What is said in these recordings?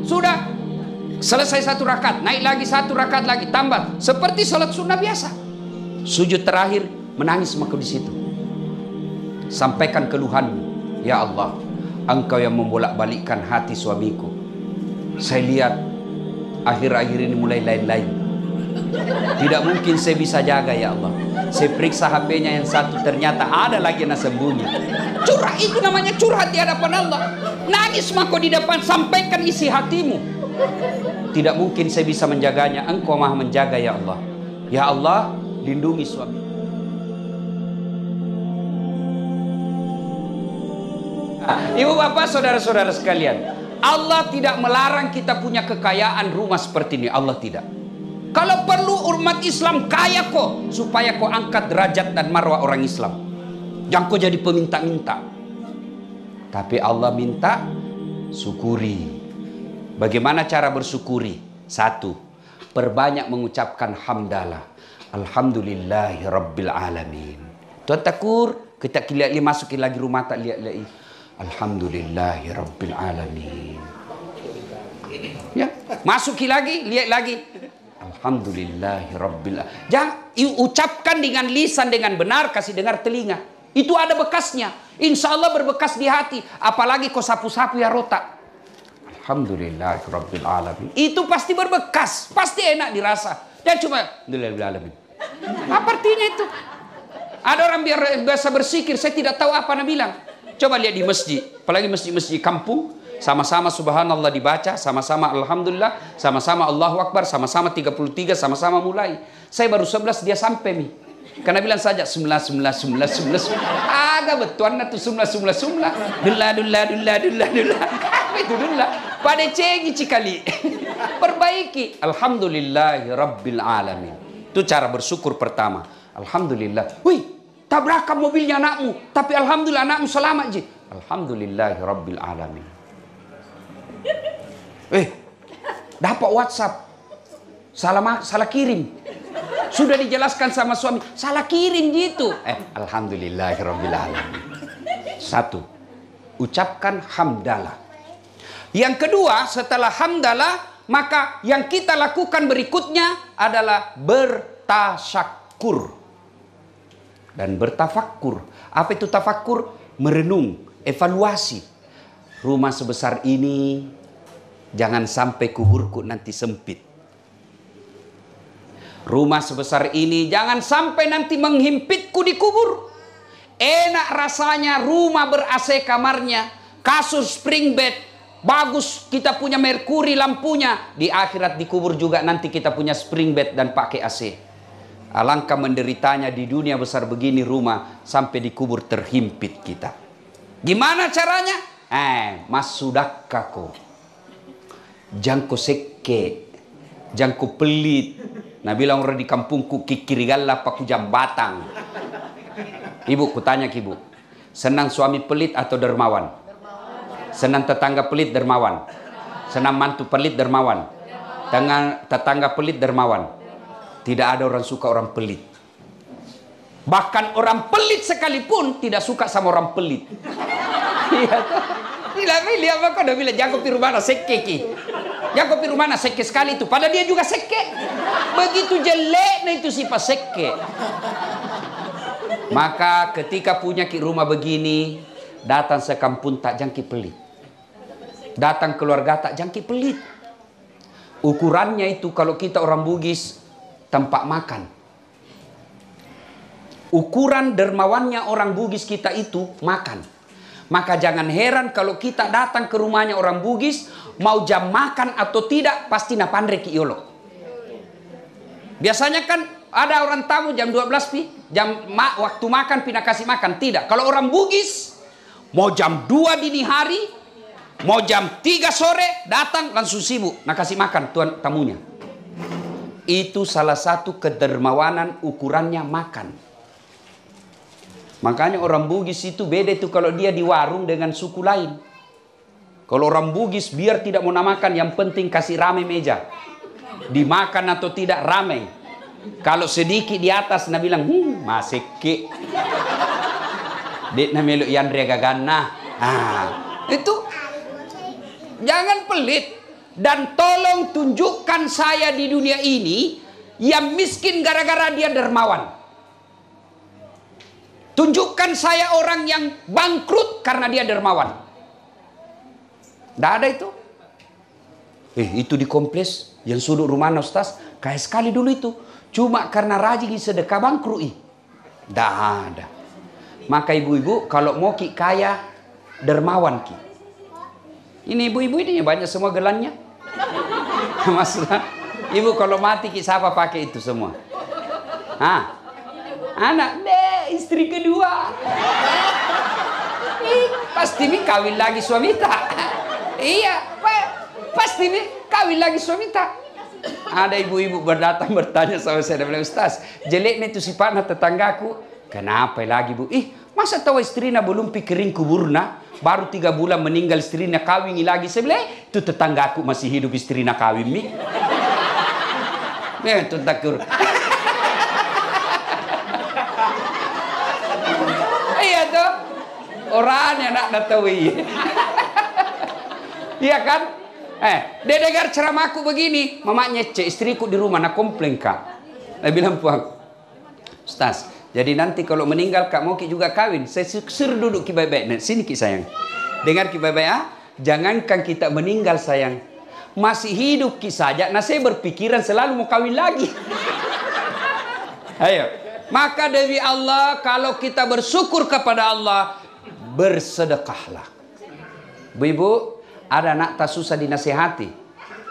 Sudah selesai 1 rakaat, naik lagi 1 rakaat lagi, tambah seperti sholat sunnah biasa. Sujud terakhir menangis maka di situ. Sampaikan keluhanmu, ya Allah, Engkau yang membolak-balikkan hati suamiku. Saya lihat akhir-akhir ini mulai lain-lain. Tidak mungkin saya bisa jaga, ya Allah. Saya periksa HP-nya yang satu, ternyata ada lagi yang sembunyi. Curhat, itu namanya curhat di hadapan Allah. Nangis maka di depan, sampaikan isi hatimu. Tidak mungkin saya bisa menjaganya, Engkau maha menjaga, ya Allah. Ya Allah, lindungi suami. Ibu bapak, saudara-saudara sekalian, Allah tidak melarang kita punya kekayaan rumah seperti ini. Allah tidak. Kalau perlu umat Islam kaya kok, supaya kau angkat derajat dan marwah orang Islam. Jangan kau jadi peminta-minta. Tapi Allah minta syukuri. Bagaimana cara bersyukuri? 1, perbanyak mengucapkan hamdalah. Alhamdulillahi Rabbil Alamin. Tuan takur, kita lihat masukin lagi rumah tak lihat lagi. Alhamdulillahi Rabbil Alamin. Ya, masuki lagi, lihat lagi. Alhamdulillahi Rabbil Alamin. Jangan ucapkan dengan lisan dengan benar, kasih dengar telinga. Itu ada bekasnya. Insya Allah berbekas di hati. Apalagi kau sapu-sapu ya rotak. Alhamdulillahi Rabbil Alamin. Itu pasti berbekas, pasti enak dirasa. Jangan cuma Alhamdulillahi Alamin. Apa artinya itu? Ada orang biasa bersikir, saya tidak tahu apa nak bilang. Coba lihat di masjid, apalagi masjid-masjid kampung, sama-sama subhanallah dibaca, sama-sama alhamdulillah, sama-sama Allahu Akbar, sama-sama 33, sama-sama mulai. Saya baru 11, dia sampai nih. Karena bilang saja 19. Agak betul tuh 19. Dullah. Itu dullah. Pada cengi cikali. Perbaiki. Alhamdulillahi Rabbil Alamin. Itu cara bersyukur pertama. Alhamdulillah. Wih, tabrakan mobilnya anakmu, tapi alhamdulillah anakmu selamat ji. Alhamdulillahi Rabbil Alamin. Dapat WhatsApp, salah kirim. Sudah dijelaskan sama suami, salah kirim gitu. Alhamdulillahi Rabbil Alamin. 1, ucapkan hamdalah. Yang kedua, setelah hamdalah, maka yang kita lakukan berikutnya adalah bertasyakur dan bertafakkur. Apa itu tafakkur? Merenung, evaluasi. Rumah sebesar ini jangan sampai kuburku nanti sempit. Rumah sebesar ini jangan sampai nanti menghimpitku di kubur. Enak rasanya rumah ber-AC kamarnya, kasur spring bed, bagus, kita punya merkuri lampunya. Di akhirat di kubur juga nanti kita punya spring bed dan pakai AC. Alangkah menderitanya di dunia besar begini rumah, sampai di kubur terhimpit kita. Gimana caranya? Mas sudakako. Jangko seke, jangko pelit. Nah bilang orang di kampungku kikirigala paku jambatang. Ibu, kutanya ke ibu, senang suami pelit atau dermawan? Senang tetangga pelit dermawan? Senang mantu pelit dermawan? Tetangga pelit dermawan? Tidak ada orang suka orang pelit. Bahkan orang pelit sekalipun tidak suka sama orang pelit. Iya tuh. Tidak pilih apa kau udah bilang jago piru mana seke ki. Jago piru mana seke sekali itu. Padahal dia juga seke. Begitu jeleknya itu sifat seke. Maka ketika punya ki rumah begini, datang sekampung tak jangki pelit. Datang keluarga tak jangki pelit. Ukurannya itu kalau kita orang Bugis, tempat makan. Ukuran dermawannya orang Bugis kita itu makan. Maka jangan heran kalau kita datang ke rumahnya orang Bugis, mau jam makan atau tidak, pasti napandre ki iolo. Biasanya kan ada orang tamu jam 12 pi, waktu makan pina kasih makan. Tidak. Kalau orang Bugis, mau jam 2 dini hari, mau jam 3 sore, datang langsung sibuk, nak kasih makan tuan tamunya. Itu salah satu kedermawanan ukurannya makan. Makanya orang Bugis itu beda itu kalau dia di warung dengan suku lain. Kalau orang Bugis biar tidak mau namakan, yang penting kasih rame meja. Dimakan atau tidak rame. Kalau sedikit di atas na bilang, masih ke. Dek na meluk Yandre gagana. Itu jangan pelit. Dan tolong tunjukkan saya di dunia ini yang miskin gara-gara dia dermawan. Tunjukkan saya orang yang bangkrut karena dia dermawan. Tidak ada itu. Itu di kompleks yang sudut rumah Ustaz, kayak sekali dulu itu. Cuma karena rajin sedekah bangkrut. Tidak ada. Maka ibu-ibu kalau mau ki kaya, dermawan ki. Ini ibu-ibu ini banyak semua gelannya. Masalah, ibu kalau mati ki siapa pakai itu semua? Hah? Anak deh, istri kedua. Pasti mi kawin lagi suami tak. Iya, pasti mi kawin lagi suami tak. Ada ibu-ibu berdatang bertanya sama saya, bilang, Ustaz, jeleknya itu sifatnya tetanggaku. Kenapa lagi bu? Masa tahu istrinya belum pikirin kuburna, baru 3 bulan meninggal istrinya kawin lagi. Saya bilang, itu tetanggaku masih hidup istrinya kawin mi. Itu takur. Iya tuh, orangnya nak tahu. Iya kan? Dia dengar ceramahku begini, mamanya cek istriku di rumah nak komplain kak. Dia bilang puang, Ustaz, jadi nanti kalau meninggal kak mau ki juga kawin. Saya suruh duduk ki baik-baik. Sini ki sayang. Dengar ki baik-baik ah. Jangankan kita meninggal sayang, masih hidup ki saja. Nah saya berpikiran selalu mau kawin lagi. Ayo. Maka demi Allah kalau kita bersyukur kepada Allah, bersedekahlah. Bu-ibu, ada anak tak susah dinasihati.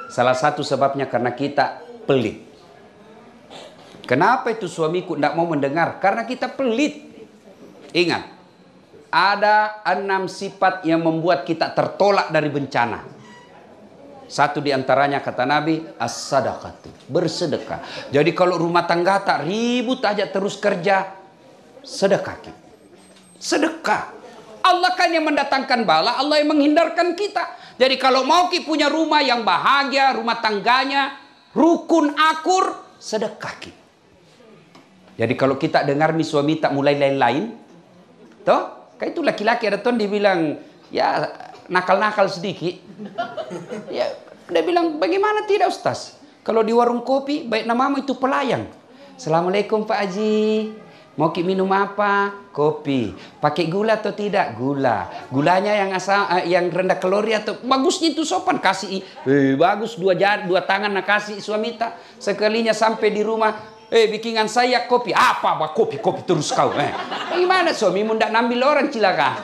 Salah satu sebabnya karena kita pelit. Kenapa itu suamiku tidak mau mendengar? Karena kita pelit. Ingat, ada 6 sifat yang membuat kita tertolak dari bencana. Satu diantaranya kata Nabi, as-sadaqatu, bersedekah. Jadi kalau rumah tangga tak ribut aja terus kerja, sedekah. Sedekah. Allah kan yang mendatangkan bala, Allah yang menghindarkan kita. Jadi kalau mau ki punya rumah yang bahagia, rumah tangganya rukun akur, sedekah ki. Jadi kalau kita dengar nih suami tak mulai lain-lain, toh, kayak itu laki-laki ada tuh dibilang ya nakal-nakal sedikit. Ya, dia bilang bagaimana tidak Ustaz? Kalau di warung kopi baik namamu itu pelayan. Assalamualaikum Pak Haji. Mau ki minum apa? Kopi. Pakai gula atau tidak? Gula. Gulanya yang rendah kalori atau bagusnya itu sopan kasih. Bagus dua tangan nak kasih suami tak. Sekalinya sampai di rumah, bikinan saya kopi. Apa kopi terus kau. Gimana suamimu ndak nambil orang cilaka?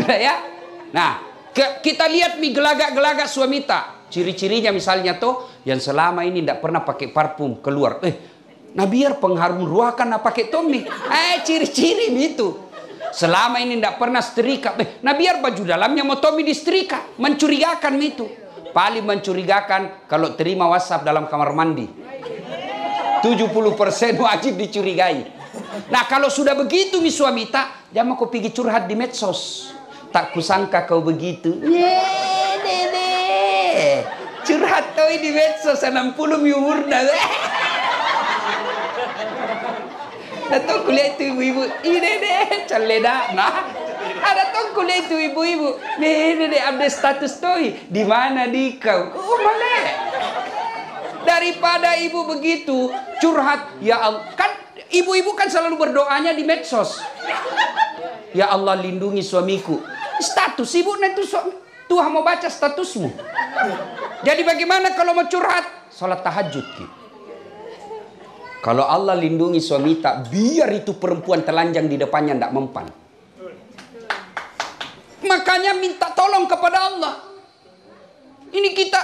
Ya. Nah, kita lihat mi gelagak-gelagak suami tak. Ciri-cirinya misalnya tuh yang selama ini tidak pernah pakai parfum keluar. Nah biar pengharum ruahan nah pakai Tommy. Ciri-ciri itu. Selama ini tidak pernah setrika. Nah biar baju dalamnya mau Tommy disetrika. Mencurigakan itu. Paling mencurigakan kalau terima WhatsApp dalam kamar mandi. 70% wajib dicurigai. Nah kalau sudah begitu mi suami tak, jangan kau pergi curhat di medsos. Tak kusangka kau begitu. Curhat tau di medsos 60 umur dah. Datang kuliah itu ibu-ibu. Ini deh caleda. Nah, ada tong kuliah itu ibu-ibu. Ini deh update status tuh. Di mana di kau? Oh mana? Daripada ibu begitu curhat, ya Allah. Kan ibu-ibu kan selalu berdoanya di medsos. Ya Allah lindungi suamiku. Status ibu itu suami. Tuhan mau baca statusmu. Jadi bagaimana kalau mau curhat? Salat tahajud ki. Kalau Allah lindungi suami tak, biar itu perempuan telanjang di depannya tidak mempan. Makanya minta tolong kepada Allah. Ini kita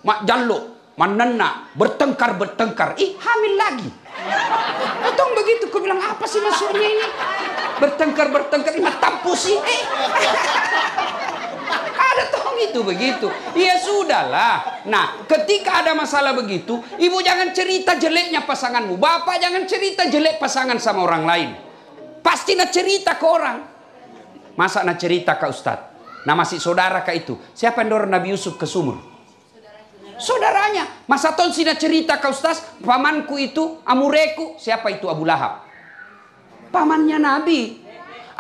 mak jaluk, manena, bertengkar. Hamil lagi. Atau begitu, aku bilang apa sih maksudnya ini? Bertengkar, ini tampusi. Ada tong itu begitu. Ya sudahlah. Nah, ketika ada masalah begitu, ibu jangan cerita jeleknya pasanganmu. Bapak jangan cerita jelek pasangan sama orang lain. Pasti nak cerita ke orang. Masa nak cerita ke Ustadz? Nah masih saudara ke itu. Siapa yang dorong Nabi Yusuf ke sumur? Saudaranya. Masa ton sih nak cerita ke Ustadz? Pamanku itu, amureku. Siapa itu? Abu Lahab. Pamannya Nabi.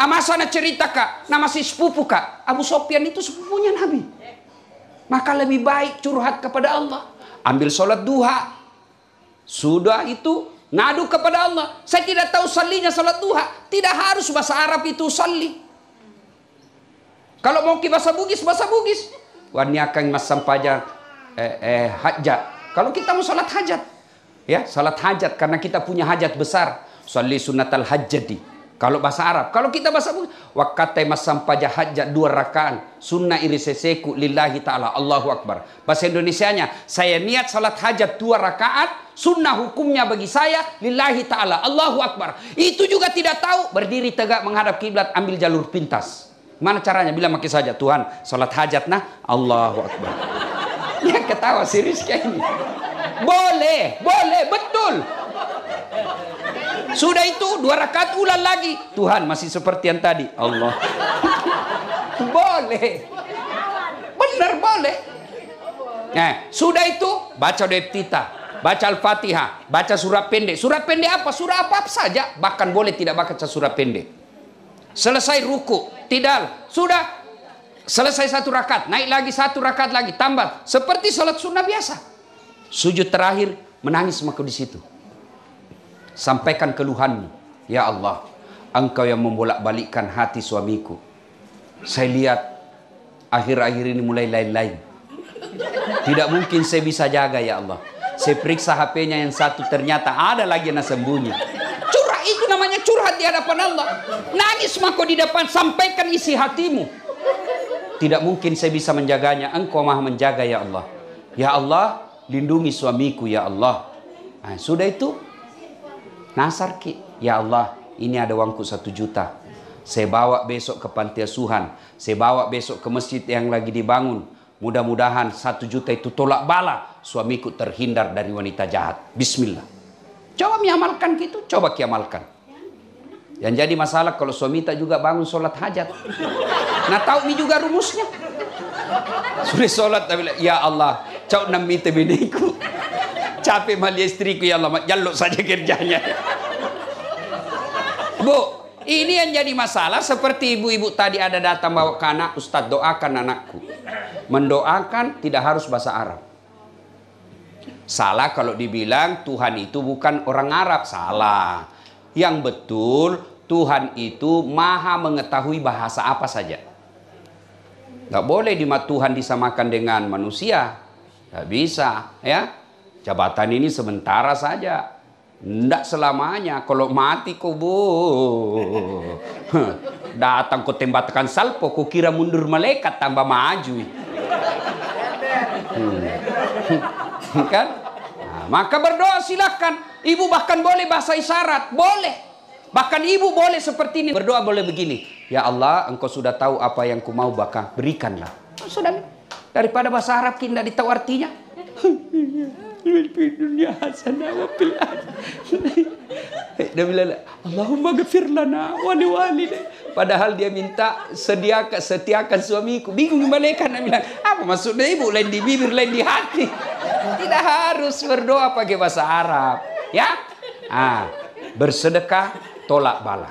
Masa nak cerita kak, nama si sepupu kak. Abu Sofyan itu sepupunya Nabi. Maka lebih baik curhat kepada Allah. Ambil sholat duha. Sudah itu ngadu kepada Allah. Saya tidak tahu salinya sholat duha. Tidak harus bahasa Arab itu sali. Kalau mau ke bahasa Bugis, bahasa Bugis. Wani akan mas sampaja hajat. Kalau kita mau sholat hajat. Ya, sholat hajat karena kita punya hajat besar. Sholli sunnatal hajjati. Kalau bahasa Arab, kalau kita bahasa Bugis, waqatai masampaja hajat 2 rakaat, sunnah iriseseku lillahi ta'ala, Allahu Akbar. Bahasa Indonesianya, saya niat salat hajat 2 rakaat, sunnah hukumnya bagi saya lillahi ta'ala, Allahu Akbar. Itu juga tidak tahu, berdiri tegak menghadap kiblat, ambil jalur pintas. Mana caranya? Bilang makin saja, Tuhan, salat hajat nah, Allahu Akbar. Ya ketawa serius kayak ini. Boleh, betul. Sudah itu 2 rakaat ulang lagi. Tuhan masih seperti yang tadi. Allah. Boleh. Benar boleh. Nah, sudah itu baca doa iftitah, baca Al-Fatihah, baca surah pendek. Surah pendek apa? Surah apa saja. Bahkan boleh tidak baca surah pendek. Selesai ruku, tidal. Sudah selesai 1 rakaat, naik lagi 1 rakaat lagi, tambah. Seperti salat sunnah biasa. Sujud terakhir menangis maka di situ. Sampaikan keluhanmu. Ya Allah, Engkau yang membolak-balikkan hati suamiku. Saya lihat akhir-akhir ini mulai lain-lain. Tidak mungkin saya bisa jaga ya Allah. Saya periksa HP-nya yang satu, ternyata ada lagi yang sembunyi. Curhat itu namanya curhat di hadapan Allah. Nangis maka di depan, sampaikan isi hatimu. Tidak mungkin saya bisa menjaganya. Engkau Maha menjaga ya Allah. Ya Allah, lindungi suamiku ya Allah. Nah, sudah itu nasar ki, ya Allah, ini ada uangku 1 juta. Saya bawa besok ke panti asuhan. Saya bawa besok ke masjid yang lagi dibangun. Mudah-mudahan 1 juta itu tolak bala. Suamiku terhindar dari wanita jahat. Bismillah. Coba amalkan gitu, coba amalkan. Yang jadi masalah kalau suami tak juga bangun sholat hajat. Nah tahu ini juga rumusnya. Sudah sholat, tapi ya Allah, cau namite biniku. Capek mali istriku ya Allah, jaluk saja kerjanya. Bu, ini yang jadi masalah seperti ibu-ibu tadi ada datang bawa ke anak, Ustadz doakan anakku. Mendoakan tidak harus bahasa Arab. Salah kalau dibilang Tuhan itu bukan orang Arab, salah. Yang betul Tuhan itu maha mengetahui bahasa apa saja. Gak boleh Tuhan disamakan dengan manusia. Gak bisa, ya. Jabatan ini sementara saja. Tidak selamanya. Kalau mati kau datang kau tembakan salpo, kau kira mundur malaikat tambah maju. Kan? Nah, maka berdoa silakan. Ibu bahkan boleh bahasa isyarat, boleh. Bahkan ibu boleh seperti ini. Berdoa boleh begini. Ya Allah, Engkau sudah tahu apa yang ku mau, bahkan berikanlah. Sudah. Daripada bahasa Arab kita tidak tahu artinya. Dunia hasanah wa fil dia bilang Allahumma ghafir lana wa liwalidayna. Padahal dia minta setiakan suamiku. Bingung malaikat, dia bilang apa maksudnya ibu, lain di bibir lain di hati. Tidak harus berdoa pakai bahasa Arab, ya. Bersedekah tolak bala.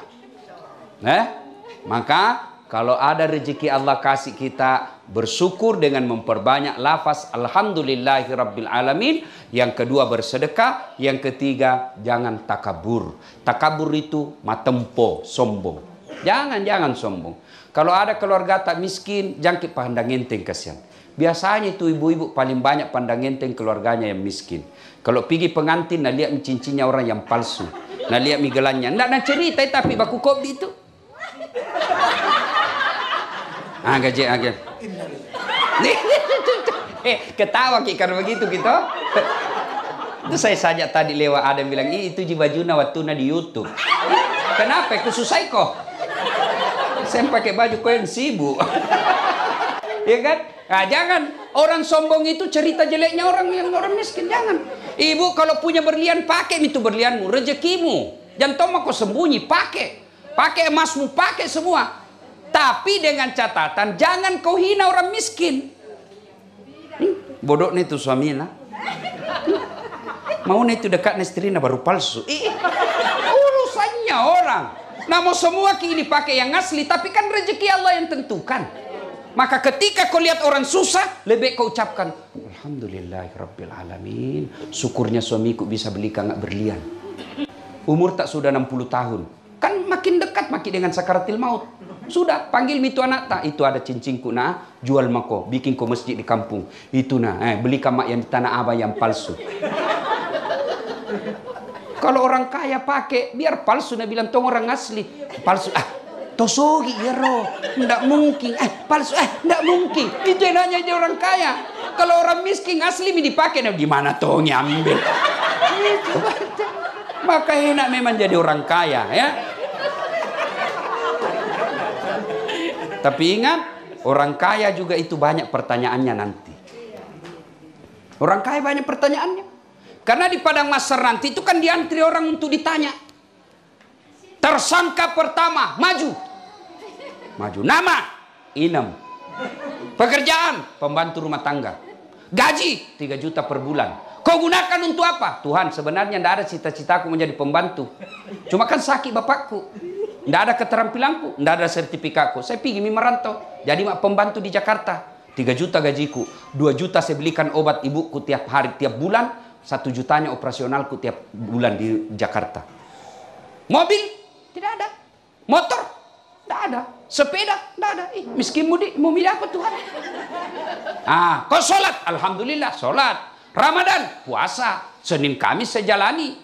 Maka kalau ada rezeki Allah kasih kita, bersyukur dengan memperbanyak lafaz alhamdulillahirabbil alamin. Yang kedua bersedekah, yang ketiga jangan takabur. Takabur itu matempo, sombong. Jangan sombong. Kalau ada keluarga tak miskin, jangan pandang enteng, kasihan. Biasanya itu ibu-ibu paling banyak pandang enteng keluarganya yang miskin. Kalau pergi pengantin, nah lihat cincinnya orang yang palsu. Nah lihat migelannya. Nggak cerita tapi baku kopi itu. Gaji. Ketawa karena begitu gitu. Itu saya saja tadi lewat ada yang bilang, itu bajuna watuna di YouTube. Kenapa? Khusus saya kok. Saya pakai baju kok yang sibuk. Ya kan? Nah, jangan orang sombong itu cerita jeleknya orang miskin, jangan. Ibu kalau punya berlian pakai itu berlianmu, rezekimu. Jangan toma kau sembunyi, pakai emasmu, pakai semua. Tapi dengan catatan jangan kau hina orang miskin. Bodoh nih tuh suaminya. Mau nih itu dekat istrinya baru palsu. Urusannya orang. Namun semua ini pakai yang asli, tapi kan rezeki Allah yang tentukan. Maka ketika kau lihat orang susah, lebih kau ucapkan, Alhamdulillahirabbil alamin. Syukurnya suamiku bisa beli kangak berlian. Umur tak sudah 60 tahun. Kan makin dekat makin dengan sakaratil maut. Sudah, panggil itu anak tak. Itu ada cincinku nah, jual mako, bikin kau masjid di kampung. Itu nah, beli kamak yang di tanah abah yang palsu. Kalau orang kaya pakai, biar palsu. Nah bilang, tong orang asli. Palsu, tosogi ya roh. Nggak mungkin. Palsu, nggak mungkin. Itu enaknya dia orang kaya. Kalau orang miskin asli dipakai, nah gimana tong ambil. Maka enak memang jadi orang kaya ya. Tapi ingat, orang kaya juga itu banyak pertanyaannya nanti. Orang kaya banyak pertanyaannya. Karena di padang mahsyar nanti itu kan diantri orang untuk ditanya. Tersangka pertama, maju. Maju. Nama, Inem. Pekerjaan, pembantu rumah tangga. Gaji, 3 juta per bulan. Kau gunakan untuk apa? Tuhan, sebenarnya tidak ada cita-citaku menjadi pembantu. Cuma kan sakit bapakku. Tidak ada keterampilanku, tidak ada sertifikatku. Saya pergi merantau. Jadi pembantu di Jakarta. 3 juta gajiku. 2 juta saya belikan obat ibuku tiap hari, tiap bulan. 1 jutanya operasionalku tiap bulan di Jakarta. Mobil? Tidak ada. Motor? Tidak ada. Sepeda? Tidak ada. Miskin mudik. Mau milih apa Tuhan? Kau sholat? Alhamdulillah sholat. Ramadan? Puasa. Senin Kamis saya jalani.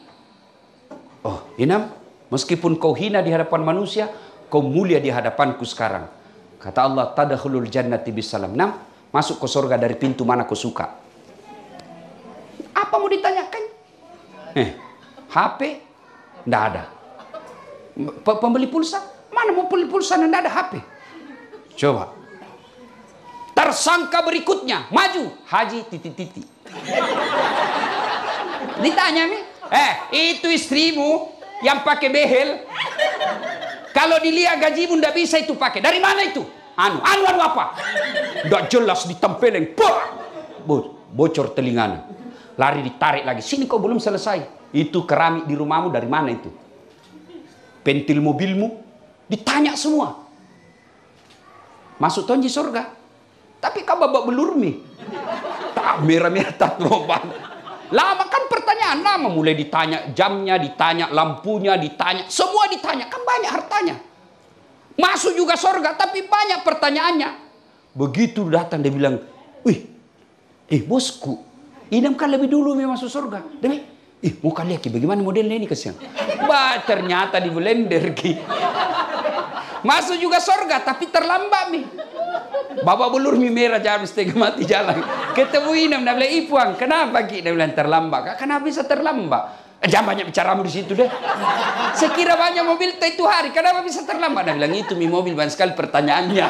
Oh, Inam, meskipun kau hina di hadapan manusia, kau mulia di hadapanku sekarang. Kata Allah, tadkhulul jannati bisalam. Nam, masuk ke surga dari pintu mana kau suka. Apa mau ditanyakan? HP? Tidak ada. Pembeli pulsa? Mana mau beli pulsa dan tidak ada HP? Coba. Tersangka berikutnya, maju. Haji titik-titik. Ditanya nih, itu istrimu yang pakai behel. Kalau dilihat gajimu tidak bisa itu pakai. Dari mana itu? Anu apa? Tidak jelas ditempeleng. Bocor telinganya. Lari ditarik lagi. Sini kau belum selesai. Itu keramik di rumahmu dari mana itu? Pentil mobilmu? Ditanya semua. Masuk tonji surga. Tapi kau babak belur mi. Tak merah-merah tak roban. Lama kan pertanyaan. Lama mulai ditanya jamnya, ditanya lampunya, ditanya. Semua ditanya. Kan banyak hartanya. Masuk juga surga. Tapi banyak pertanyaannya. Begitu datang dia bilang. Bosku. Idam kan lebih dulu memang masuk surga. Demi, mau kali lihat bagaimana modelnya ini kesian. Ternyata di blender ki. Masuk juga surga tapi terlambat mi. Bapak belur mi merah jam setengah mati jalan. Ketemu Idam dia bilang, Ipuang, kenapa ki? Dia bilang terlambat. Kenapa bisa terlambat? Jangan banyak bicaramu di situ deh. Sekira banyak mobil itu hari, kenapa bisa terlambat? Dia bilang itu mi mobil banyak sekali pertanyaannya.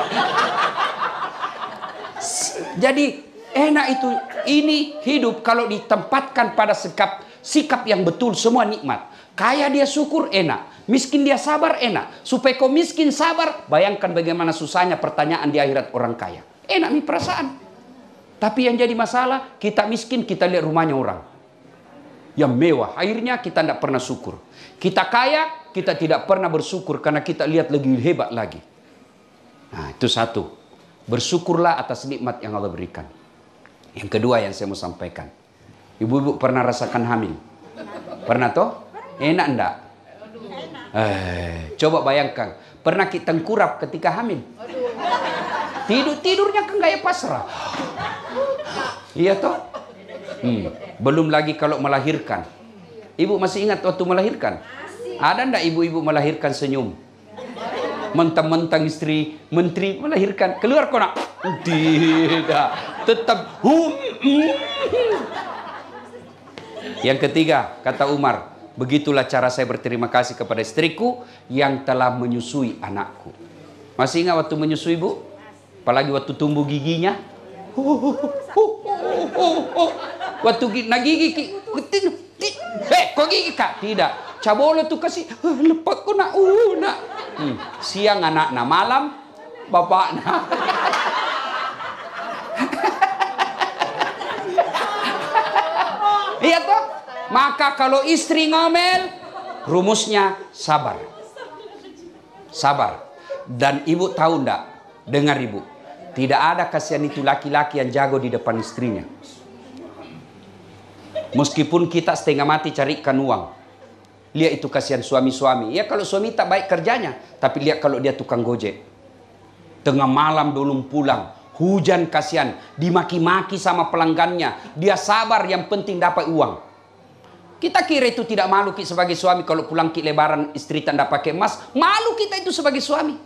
Jadi enak itu. Ini hidup kalau ditempatkan pada sikap yang betul, semua nikmat. Kaya dia syukur, enak. Miskin dia sabar, enak. Supaya kau miskin sabar, bayangkan bagaimana susahnya pertanyaan di akhirat orang kaya. Enak nih perasaan. Tapi yang jadi masalah, kita miskin, kita lihat rumahnya orang yang mewah. Akhirnya kita tidak pernah syukur. Kita kaya, kita tidak pernah bersyukur karena kita lihat lebih hebat lagi. Nah, itu satu. Bersyukurlah atas nikmat yang Allah berikan. Yang kedua yang saya mau sampaikan. Ibu-ibu pernah rasakan hamil? Pernah toh? Enak enggak? Coba bayangkan. Pernah kita tengkurap ketika hamil? Tidurnya kan gaya pasrah. Iya toh? Belum lagi kalau melahirkan. Ibu masih ingat waktu melahirkan? Ada enggak ibu-ibu melahirkan senyum? Mentang-mentang istri menteri melahirkan, keluar kok nak? Tidak, tetap Yang ketiga, kata Umar, begitulah cara saya berterima kasih kepada istriku yang telah menyusui anakku. Masih ingat waktu menyusui, Bu? Apalagi waktu tumbuh giginya. Waktu gigi kok gigi kak? Tidak. Cabolo tuh kasih lepas kok nak nak. Siang anak malam bapak nak. Iya toh? Maka kalau istri ngomel, rumusnya sabar. Sabar. Dan ibu tahu enggak? Dengar ibu. Tidak ada kasihan itu laki-laki yang jago di depan istrinya. Meskipun kita setengah mati carikan uang. Lihat itu kasihan suami-suami. Ya kalau suami tak baik kerjanya. Tapi lihat kalau dia tukang gojek. Tengah malam belum pulang. Hujan kasihan. Dimaki-maki sama pelanggannya. Dia sabar, yang penting dapat uang. Kita kira itu tidak malu sebagai suami. Kalau pulang lebaran istri tak pakai emas. Malu kita itu sebagai suami.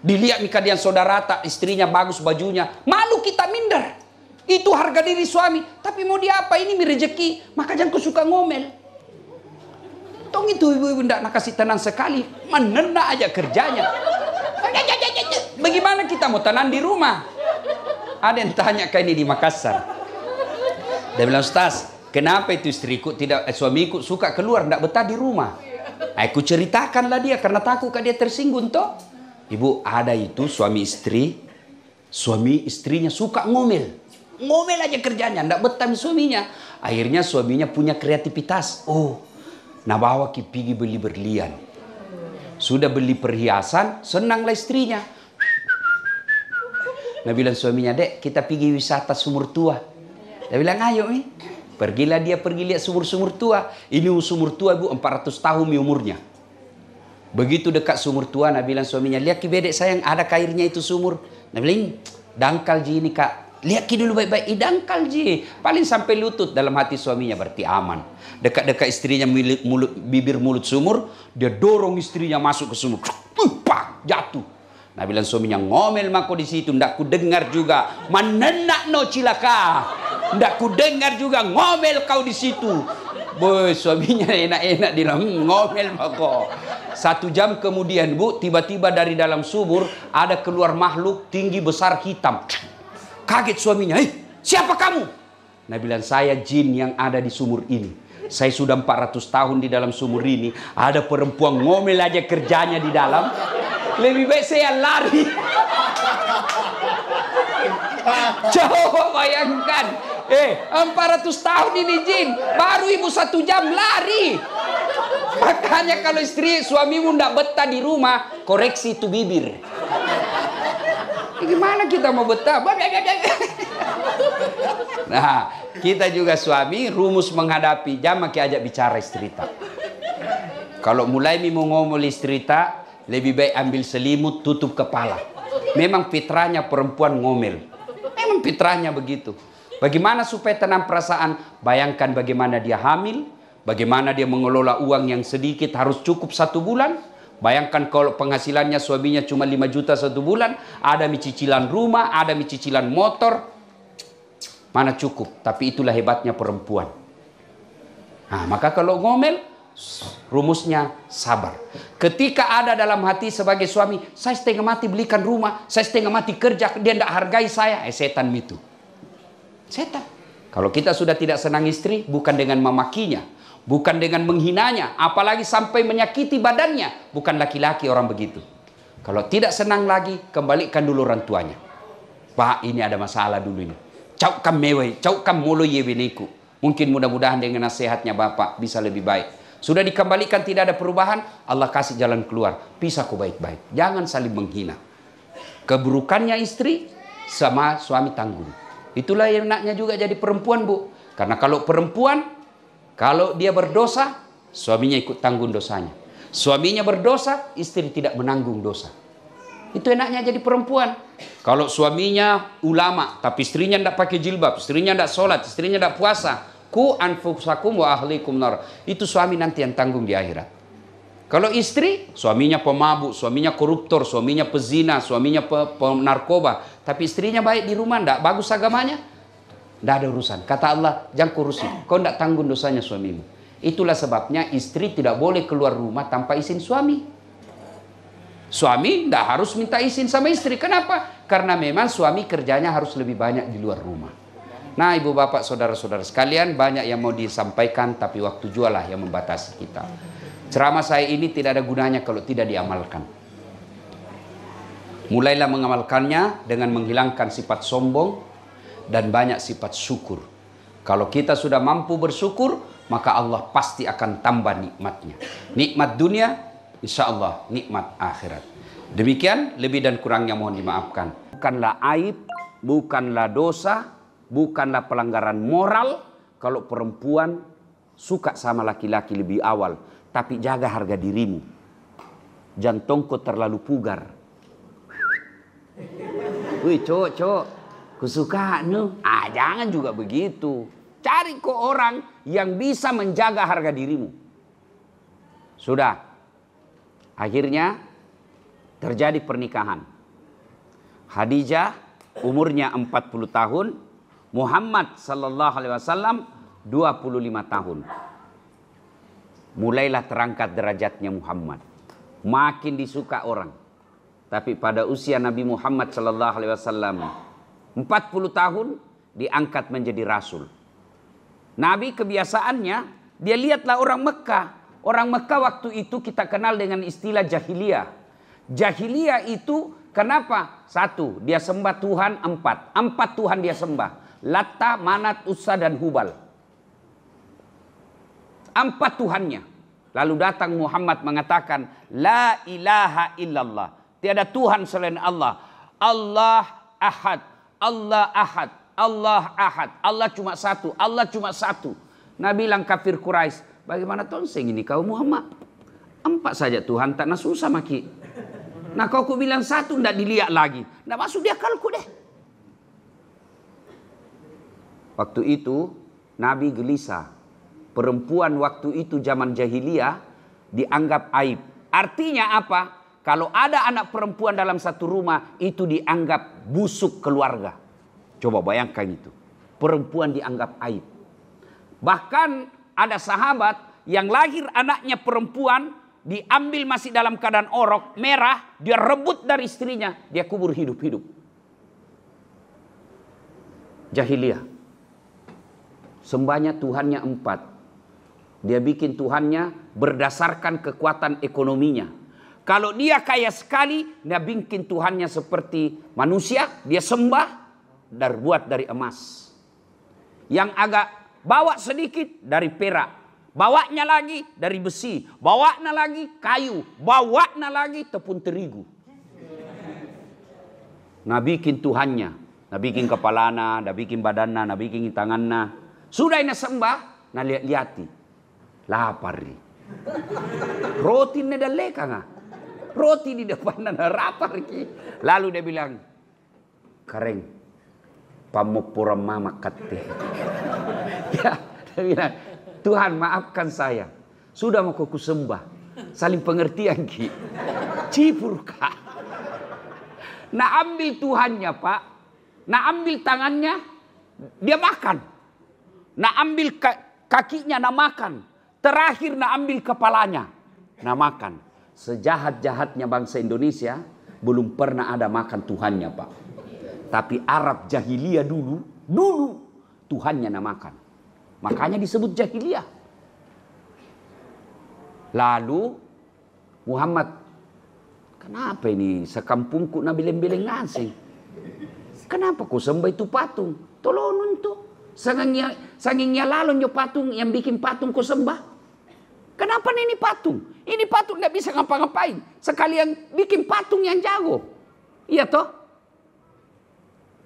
Dilihat kalian saudara tak istrinya bagus bajunya. Malu kita minder. Itu harga diri suami. Tapi mau dia apa? Ini rezeki. Maka jangan kau suka ngomel. Tong itu ibu-ibu tidak nak kasih tenang sekali. Menena aja kerjanya. Bagaimana kita mau tenang di rumah? Ada yang tanya kayak ini di Makassar. Dia bilang, Ustaz, kenapa itu istriku tidak, suamiku suka keluar, tidak betah di rumah? Aku ceritakanlah dia karena takut dia tersinggung toh. Ibu, ada itu suami istrinya suka ngomel. Ngomel aja kerjanya, tidak betah suaminya. Akhirnya suaminya punya kreativitas. Oh, nah bawa pergi beli berlian. Sudah beli perhiasan, senanglah istrinya. Nah bilang suaminya, Dek, kita pergi wisata sumur tua. Dia bilang, ayo nih. Pergilah dia pergi lihat sumur-sumur tua. Ini sumur tua, Bu, 400 tahun umurnya. Begitu dekat sumur tua, Nabi bilang suaminya, lihat ki bedek sayang, ada airnya itu sumur. Nabi bilang, dangkal ji ini kak. Lihat ki dulu baik-baik, dangkal ji. Paling sampai lutut dalam hati suaminya, berarti aman. Dekat-dekat istrinya bibir mulut sumur, dia dorong istrinya masuk ke sumur. Pak, jatuh. Nabi bilang suaminya, ngomel mako di situ, ndak ku dengar juga. Manenak no cilaka. Ndak ku dengar juga ngomel kau di situ. Boy, suaminya enak-enak dia ngomel mako. 1 jam kemudian, Bu, tiba-tiba dari dalam sumur ada keluar makhluk tinggi besar hitam. Kaget suaminya, siapa kamu? Nah bilang, saya jin yang ada di sumur ini. Saya sudah 400 tahun di dalam sumur ini. Ada perempuan ngomel aja kerjanya di dalam. Lebih baik saya lari. Coba bayangkan. 400 tahun ini jin. Baru ibu 1 jam lari. Makanya kalau suamimu tidak betah di rumah, koreksi itu bibir. Gimana kita mau betah? Nah, kita juga suami rumus menghadapi. Jangan ajak bicara istri tak. Kalau mulai mau ngomong istri tak, lebih baik ambil selimut tutup kepala. Memang fitrahnya perempuan ngomel. Memang fitrahnya begitu. Bagaimana supaya tenang perasaan? Bayangkan bagaimana dia hamil, bagaimana dia mengelola uang yang sedikit harus cukup 1 bulan. Bayangkan kalau penghasilannya suaminya cuma 5 juta 1 bulan, ada cicilan rumah, ada cicilan motor, mana cukup. Tapi itulah hebatnya perempuan. Nah, maka kalau ngomel, rumusnya sabar. Ketika ada dalam hati sebagai suami, saya setengah mati belikan rumah, saya setengah mati kerja, dia tidak hargai saya, setan itu. Setan. Kalau kita sudah tidak senang istri, bukan dengan memakinya, bukan dengan menghinanya, apalagi sampai menyakiti badannya. Bukan laki-laki orang begitu. Kalau tidak senang lagi, kembalikan dulu orang tuanya. Pak, ini ada masalah dulu ini. Caukam mewai, caukam mulu yebeniku. Mungkin mudah-mudahan dengan nasihatnya Bapak bisa lebih baik. Sudah dikembalikan tidak ada perubahan, Allah kasih jalan keluar. Pisah kau baik-baik. Jangan saling menghina. Keburukannya istri sama suami tanggung. Itulah yang enaknya juga jadi perempuan, Bu. Karena kalau perempuan, kalau dia berdosa, suaminya ikut tanggung dosanya. Suaminya berdosa, istri tidak menanggung dosa. Itu enaknya jadi perempuan. Kalau suaminya ulama, tapi istrinya tidak pakai jilbab, istrinya tidak sholat, istrinya tidak puasa, ku anfusakum wa ahlikum nar. Itu suami nanti yang tanggung di akhirat. Kalau istri, suaminya pemabuk, suaminya koruptor, suaminya pezina, suaminya penarkoba, tapi istrinya baik di rumah, tidak bagus agamanya, tidak ada urusan. Kata Allah, jangan kurusi, kau tidak tanggung dosanya suamimu. Itulah sebabnya istri tidak boleh keluar rumah tanpa izin suami. Suami tidak harus minta izin sama istri. Kenapa? Karena memang suami kerjanya harus lebih banyak di luar rumah. Nah, ibu bapak, saudara-saudara sekalian, banyak yang mau disampaikan, tapi waktu jualah yang membatasi kita. Ceramah saya ini tidak ada gunanya kalau tidak diamalkan. Mulailah mengamalkannya dengan menghilangkan sifat sombong dan banyak sifat syukur. Kalau kita sudah mampu bersyukur, maka Allah pasti akan tambah nikmatnya. Nikmat dunia, insya Allah nikmat akhirat. Demikian, lebih dan kurangnya mohon dimaafkan. Bukanlah aib, bukanlah dosa, bukanlah pelanggaran moral kalau perempuan suka sama laki-laki lebih awal. Tapi jaga harga dirimu. Jantungku terlalu pugar. Wih cowok, kusuka nu. Jangan juga begitu. Cari kok orang yang bisa menjaga harga dirimu. Sudah. Akhirnya terjadi pernikahan. Khadijah umurnya 40 tahun. Muhammad sallallahu alaihi wasallam 25 tahun. Mulailah terangkat derajatnya Muhammad. Makin disuka orang. Tapi pada usia Nabi Muhammad sallallahu alaihi wasallam 40 tahun diangkat menjadi rasul. Nabi kebiasaannya dia lihatlah orang Mekah. Orang Mekah waktu itu kita kenal dengan istilah jahiliyah. Jahiliyah itu kenapa? Satu, dia sembah Tuhan empat. Empat Tuhan dia sembah. Latta, Manat, Uzza dan Hubal. Empat Tuhannya. Lalu datang Muhammad mengatakan, La ilaha illallah. Tiada Tuhan selain Allah. Allah ahad. Allah ahad. Allah ahad. Allah cuma satu. Allah cuma satu. Nabi bilang kafir Quraisy, bagaimana tonseng ini kau Muhammad? Empat saja Tuhan, tak susah maki. Nah kau ku bilang satu, tidak dilihat lagi. Tidak masuk di akalku deh. Waktu itu Nabi gelisah. Perempuan waktu itu zaman jahiliyah dianggap aib. Artinya apa? Kalau ada anak perempuan dalam satu rumah itu dianggap busuk keluarga. Coba bayangkan itu. Perempuan dianggap aib. Bahkan ada sahabat yang lahir anaknya perempuan diambil masih dalam keadaan orok merah, dia rebut dari istrinya, dia kubur hidup-hidup. Jahiliyah. Sembahnya Tuhannya empat. Dia bikin Tuhannya berdasarkan kekuatan ekonominya. Kalau dia kaya sekali, dia bikin Tuhannya seperti manusia, dia sembah dan buat dari emas. Yang agak bawa sedikit dari perak, bawanya lagi dari besi, bawanya lagi kayu, bawanya lagi tepung terigu. Nah bikin Tuhannya, nah bikin kepalana, nah bikin badanna, nah bikin tanganna. Sudah ini sembah, nah lihat-lihati. Lapar nih. Roti ini dah leka nggak? Roti di depan ada lapar ki. Lalu dia bilang, Kareng, pamupura mama kate. Ya, dia bilang, Tuhan maafkan saya. Sudah mau ku sembah. Saling pengertian ki. Cipur kak. Nah ambil Tuhannya pak. Nah ambil tangannya, dia makan. Nah ambil kakinya, nah makan. Terakhir nak ambil kepalanya. Nah makan. Sejahat-jahatnya bangsa Indonesia belum pernah ada makan Tuhannya pak. Tapi Arab jahiliyah dulu Tuhannya nak makan. Makanya disebut jahiliyah. Lalu Muhammad, kenapa ini sekampungku nak beleng-beleng ngasih? Kenapa kau sembah itu patung? Tolong untuk. Sangingnya lalu patung yang bikin patung kau sembah. Kenapa ini patung? Ini patung tidak bisa ngapa-ngapain. Sekalian bikin patung yang jago. Iya toh?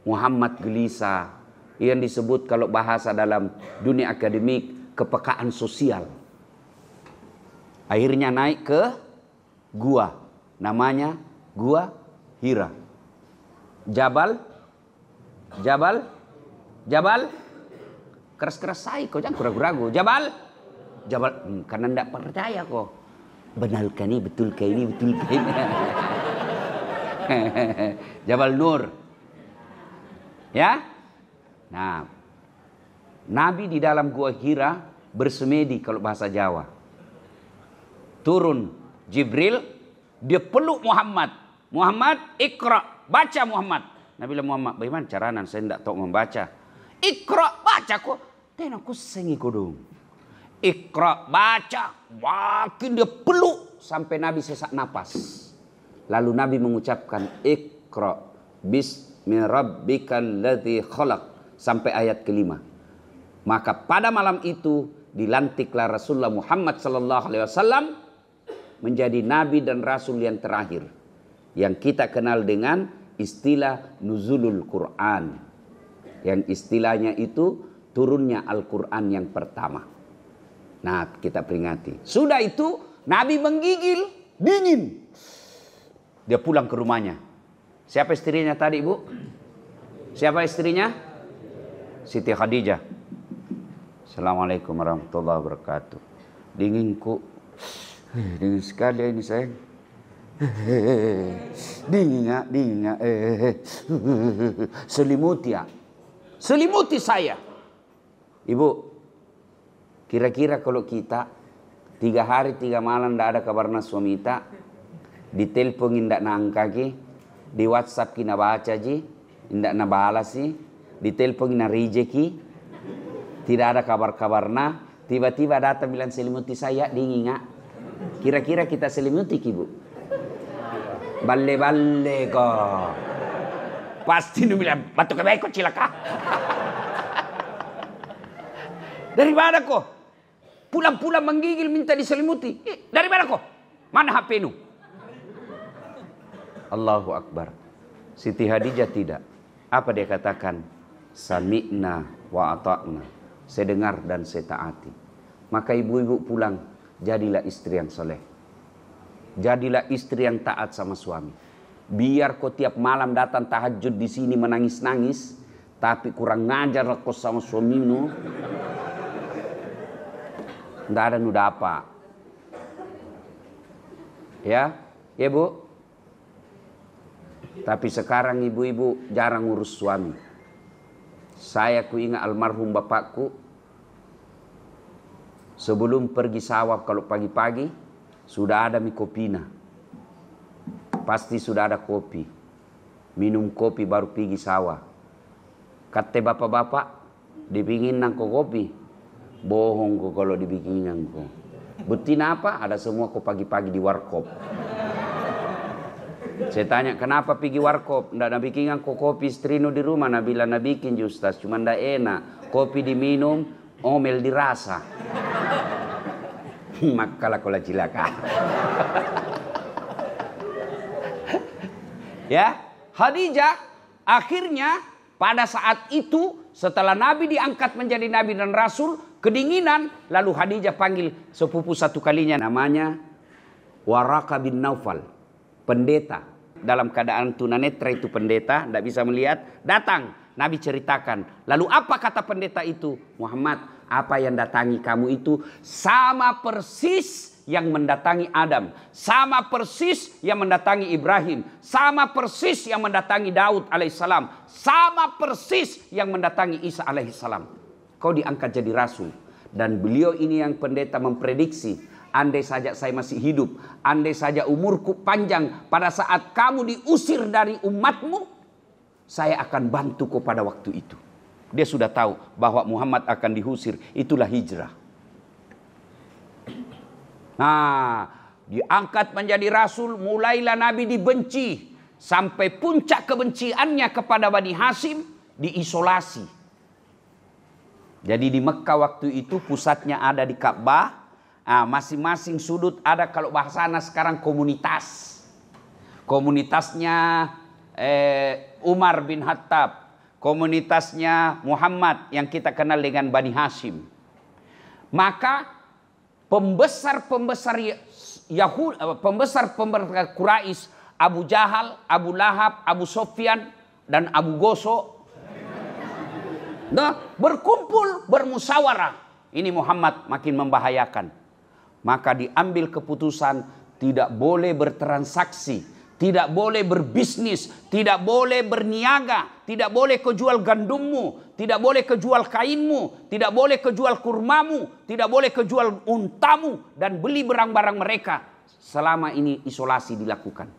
Muhammad gelisah. Yang disebut kalau bahasa dalam dunia akademik kepekaan sosial. Akhirnya naik ke gua. Namanya Gua Hira. Jabal. Keras-keras saya kok, jangan ragu-ragu. Jabal, karena tidak percaya kok. Benarkah ini, betulkah ini, betulkah ini. Jabal Nur. Ya. Nah, Nabi di dalam Gua Hira bersemedi kalau bahasa Jawa. Turun Jibril, dia peluk Muhammad. Muhammad, Iqra, baca Muhammad. Nabi bilang Muhammad, bagaimana caranya saya tidak tahu membaca. Iqra, baca kok. Tengok aku sengi kodong. Iqra, baca. Makin dia peluk sampai Nabi sesak napas. Lalu Nabi mengucapkan Iqra bismi rabbikal ladzi khalaq sampai ayat kelima. Maka pada malam itu dilantiklah Rasulullah Muhammad sallallahu alaihi wasallam menjadi nabi dan rasul yang terakhir. yang kita kenal dengan istilah nuzulul Quran. Yang istilahnya itu turunnya Al-Quran yang pertama. Nah, kita peringati. Sudah itu Nabi menggigil, dingin. Dia pulang ke rumahnya. Siapa istrinya tadi, Bu? Siapa istrinya? Siti Khadijah. Assalamualaikum warahmatullahi wabarakatuh. Dingin kok. Dingin sekali ini sayang. Dingin. Selimuti ya. Selimuti saya. Ibu, kira-kira kalau kita 3 hari 3 malam tidak ada kabarna suami kita, ditelepon tidak nangka ki, di WhatsApp kina baca ji, tidak na balas si, ditelepon na rejeki, tidak ada kabar-kabarna, tiba-tiba datang bilang selimuti saya dingin nggak? Kira-kira kita selimuti ki, Bu? Balle-balle kok. Pasti nu bilang batu kebaik kok cilaka. Dari mana kok? Pulang-pulang menggigil minta diselimuti. Dari mana kok? Mana HP nu? Allahu Akbar. Siti Khadijah tidak. Apa dia katakan? Sami'na wa ata'na. Saya dengar dan saya taati. Maka ibu-ibu pulang, jadilah istri yang soleh. Jadilah istri yang taat sama suami. Biar kau tiap malam datang tahajud di sini menangis-nangis, tapi kurang ngajar kau sama suamimu. Tidak ada nuda apa. Ya Bu. Tapi sekarang ibu-ibu jarang ngurus suami. Saya ingat almarhum bapakku. Sebelum pergi sawah kalau pagi-pagi, sudah ada mie kopina. Pasti sudah ada kopi. Minum kopi baru pergi sawah. Kata bapak-bapak, dibingin ko kopi. Bohong kok kalau dibikinan kok. Bukti apa? Ada semua kok pagi-pagi di warkop. Saya tanya, kenapa pergi warkop? Nggak nak bikinan kok kopi istrino di rumah. Nah bilang nak bikin Ustaz, cuma ndak enak. Kopi diminum, omel dirasa. Makalah kola cilaka. Ya, Khadijah akhirnya pada saat itu setelah Nabi diangkat menjadi Nabi dan Rasul, kedinginan, lalu Khadijah panggil sepupu satu kalinya namanya Waraka bin Naufal, pendeta. Dalam keadaan tunanetra itu pendeta, tidak bisa melihat, datang. Nabi ceritakan. Lalu apa kata pendeta itu? Muhammad, apa yang datangi kamu itu sama persis yang mendatangi Adam, sama persis yang mendatangi Ibrahim, sama persis yang mendatangi Daud alaihissalam, sama persis yang mendatangi Isa alaihissalam. Kau diangkat jadi rasul. Dan beliau ini yang pendeta memprediksi, andai saja saya masih hidup, andai saja umurku panjang, pada saat kamu diusir dari umatmu, saya akan bantu kau pada waktu itu. Dia sudah tahu bahwa Muhammad akan diusir, itulah hijrah. Nah, diangkat menjadi rasul, mulailah Nabi dibenci. Sampai puncak kebenciannya kepada Bani Hashim, diisolasi. Jadi di Mekah waktu itu pusatnya ada di Ka'bah. Masing-masing sudut ada, kalau bahasana sekarang komunitas. Komunitasnya Umar bin Khattab. Komunitasnya Muhammad yang kita kenal dengan Bani Hashim. Maka pembesar-pembesar Yahudi, pembesar Quraisy, Abu Jahal, Abu Lahab, Abu Sofyan, dan Abu Goso, berkumpul, bermusyawarah. Ini Muhammad makin membahayakan. Maka diambil keputusan tidak boleh bertransaksi, tidak boleh berbisnis, tidak boleh berniaga, tidak boleh kejual gandummu, tidak boleh kejual kainmu, tidak boleh kejual kurmamu, tidak boleh kejual untamu, dan beli barang-barang mereka. Selama ini isolasi dilakukan.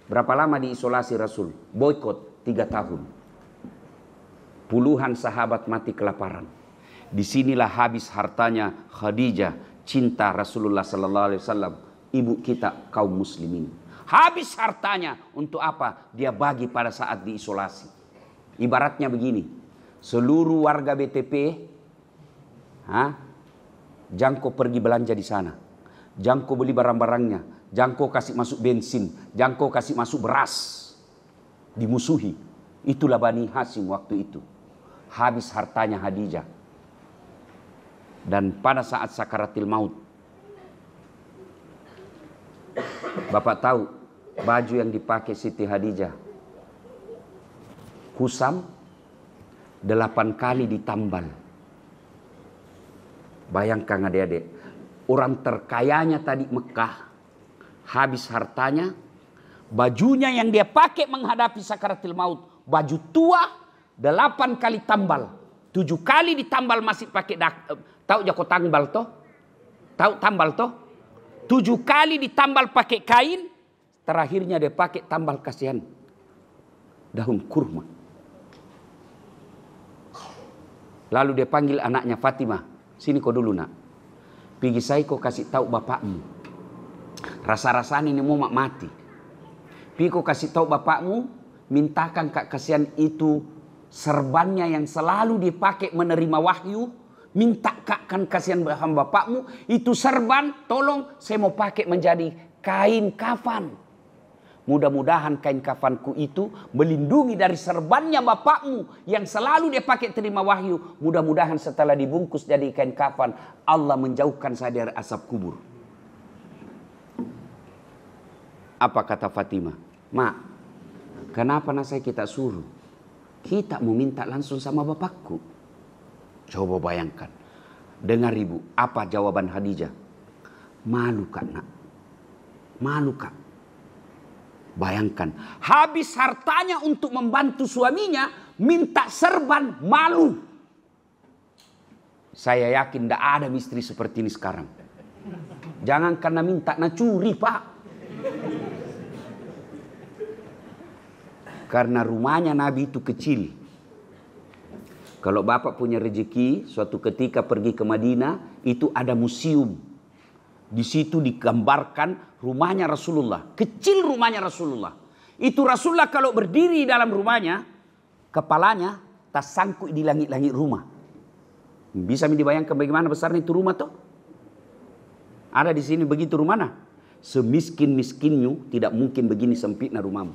Berapa lama diisolasi Rasul? Boykot 3 tahun. Puluhan sahabat mati kelaparan. Disinilah habis hartanya Khadijah, cinta Rasulullah sallallahu alaihi wasallam, ibu kita kaum muslimin. Habis hartanya untuk apa? Dia bagi pada saat diisolasi. Ibaratnya begini, seluruh warga BTP, jangko pergi belanja di sana, jangko beli barang-barangnya, jangan kau kasih masuk bensin, jangan kau kasih masuk beras. Dimusuhi. Itulah Bani Hashim waktu itu. Habis hartanya Khadijah. Dan pada saat sakaratil maut, Bapak tahu baju yang dipakai Siti Khadijah, kusam 8 kali ditambal. Bayangkan adik-adik, orang terkayanya tadi Mekah, habis hartanya, bajunya yang dia pakai menghadapi sakaratil maut, baju tua 8 kali tambal, 7 kali ditambal masih pakai tahu jako tambal toh? Tahu tambal toh? 7 kali ditambal pakai kain, terakhirnya dia pakai tambal kasihan daun kurma. Lalu dia panggil anaknya Fatimah, sini kau dulu nak, pergi saya kau kasih tahu bapakmu, rasa-rasanya ini mau mati. Pergi kau kasih tahu bapakmu, mintakan kak kasihan itu serbannya yang selalu dipakai menerima wahyu, minta kakkan kasihan bapakmu itu serban, tolong saya mau pakai menjadi kain kafan. Mudah-mudahan kain kafanku itu melindungi dari serbannya bapakmu yang selalu dia pakai terima wahyu. Mudah-mudahan setelah dibungkus jadi kain kafan, Allah menjauhkan saya dari asap kubur. Apa kata Fatimah? Mak, kenapa saya kita suruh? Kita mau minta langsung sama bapakku. Coba bayangkan. Dengar ibu, apa jawaban Khadijah? Malu kak nak. Malu kak. Bayangkan, habis hartanya untuk membantu suaminya, minta serban, malu. Saya yakin tidak ada istri seperti ini sekarang. Jangan karena minta, nak curi pak. Karena rumahnya Nabi itu kecil. Kalau bapak punya rezeki, suatu ketika pergi ke Madinah, itu ada museum. Di situ digambarkan rumahnya Rasulullah. Kecil rumahnya Rasulullah. Itu Rasulullah kalau berdiri dalam rumahnya, kepalanya tersangkut di langit-langit rumah. Bisa dibayangkan bagaimana besarnya itu rumah toh? Ada di sini begitu rumahnya. Semiskin-miskinnya tidak mungkin begini sempitnya rumahmu.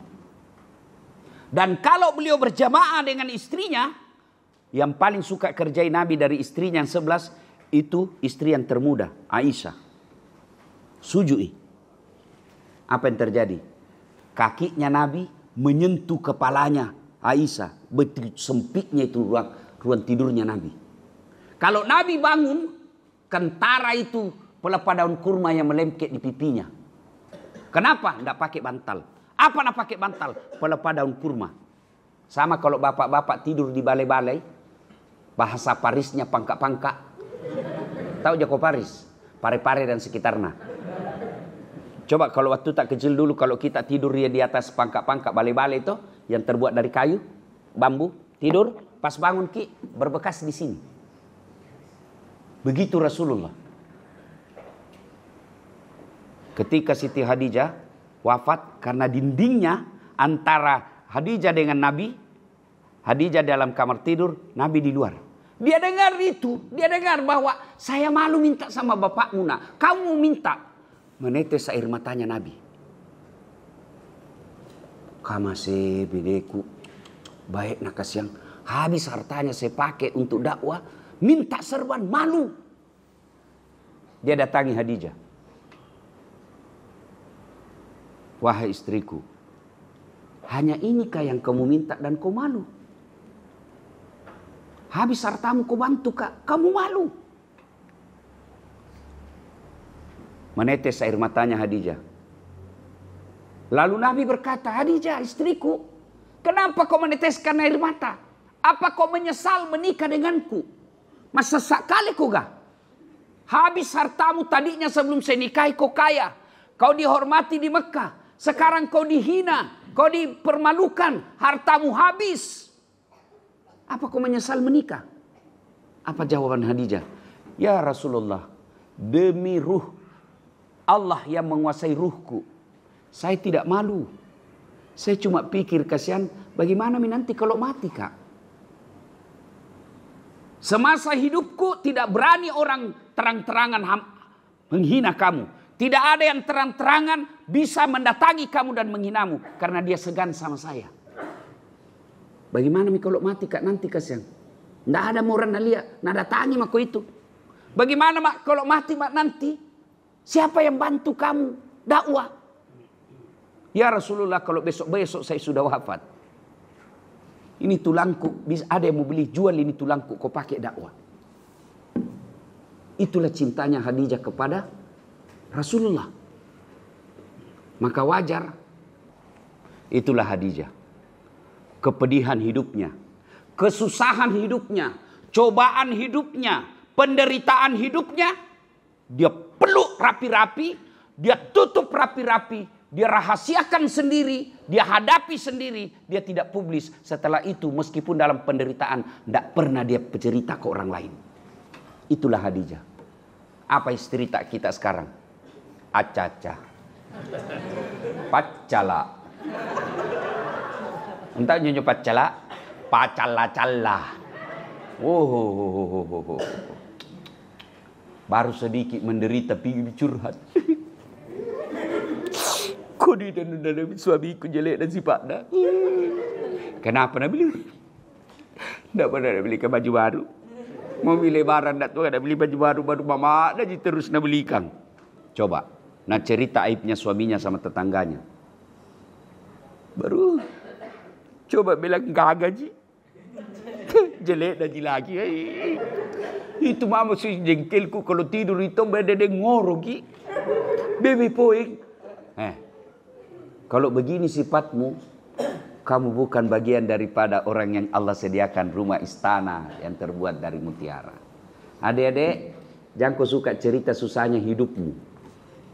Dan kalau beliau berjamaah dengan istrinya, yang paling suka kerjai Nabi dari istrinya yang 11, itu istri yang termuda, Aisyah. Sujui. Apa yang terjadi? Kakinya Nabi menyentuh kepalanya Aisyah. Betul sempitnya itu ruang tidurnya Nabi. Kalau Nabi bangun, kentara itu pelepah daun kurma yang melengket di pipinya. Kenapa? Tidak pakai bantal. Apa nak pakai bantal? Pelepah daun kurma. Sama kalau bapak-bapak tidur di balai-balai, bahasa Parisnya pangkak-pangkak. Tahu Jako Paris? Pare-pare dan sekitarnya. Coba kalau waktu tak kecil dulu, kalau kita tidur di atas pangkak-pangkak balai-balai itu yang terbuat dari kayu, bambu, tidur, pas bangun ki berbekas di sini. Begitu Rasulullah. Ketika Siti Khadijah wafat, karena dindingnya antara Khadijah dengan Nabi, Khadijah dalam kamar tidur, Nabi di luar. Dia dengar itu, dia dengar bahwa saya malu minta sama bapakmu nak, kamu minta. Menetes air matanya Nabi. Kamase bideku, baik nak kasihan, habis hartanya saya pakai untuk dakwah, minta serban, malu. Dia datangi Khadijah. Wahai istriku, hanya inikah yang kamu minta dan kau malu? Habis hartamu kau bantu kak, kamu malu. Menetes air matanya Khadijah. Lalu Nabi berkata, Khadijah istriku, kenapa kau meneteskan air mata? Apa kau menyesal menikah denganku? Masa sekali kau gak? Habis hartamu tadinya sebelum saya nikahi kau kaya. Kau dihormati di Mekah. Sekarang kau dihina. Kau dipermalukan. Hartamu habis. Apa kau menyesal menikah? Apa jawaban Khadijah? Ya Rasulullah, demi ruh Allah yang menguasai ruhku, saya tidak malu. Saya cuma pikir kasihan bagaimana nanti kalau mati kak. Semasa hidupku tidak berani orang terang-terangan menghina kamu. Tidak ada yang terang-terangan bisa mendatangi kamu dan menghinamu. Karena dia segan sama saya. Bagaimana kalau mati kak nanti kasihan? Tidak ada moran lihat. Nah datangi mako itu. Bagaimana mak kalau mati mak nanti? Siapa yang bantu kamu dakwah? Ya Rasulullah kalau besok-besok saya sudah wafat. Ini tulangku, ada yang mau beli, jual ini tulangku, kau pakai dakwah. Itulah cintanya Khadijah kepada Rasulullah. Maka wajar. Itulah Khadijah. Kepedihan hidupnya, kesusahan hidupnya, cobaan hidupnya, penderitaan hidupnya, dia peluk rapi-rapi, dia tutup rapi-rapi, dia rahasiakan sendiri, dia hadapi sendiri, dia tidak publis. Setelah itu meskipun dalam penderitaan, tidak pernah dia bercerita ke orang lain. Itulah Khadijah. Apa cerita kita sekarang? Acaca, pacala, entah nyonya pacala, pacala-cala. Oh, baru sedikit menderita pergi curhat. Kau di dalam suamiku jelek dan sifatnya. Kenapa nak beli? Tak pernah nak belikan baju baru. Mau beli lebaran tak tu nak beli baju baru baru mama dah terus nak belikan. Coba nak cerita aibnya suaminya sama tetangganya. Baru coba bilang gagah ji. Jelek dah ji lagi. Itu mama si jengkelku kalau tidur itu berdede ngoro ki. Baby poing. Kalau begini sifatmu, kamu bukan bagian daripada orang yang Allah sediakan rumah istana yang terbuat dari mutiara. Adik-adik, jangan kau suka cerita susahnya hidupmu.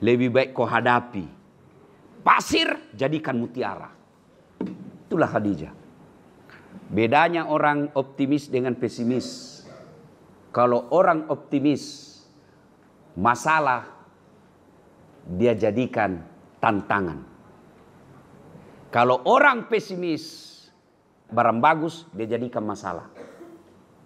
Lebih baik kau hadapi. Pasir jadikan mutiara. Itulah Khadijah. Bedanya orang optimis dengan pesimis. Kalau orang optimis, masalah dia jadikan tantangan. Kalau orang pesimis, barang bagus dia jadikan masalah.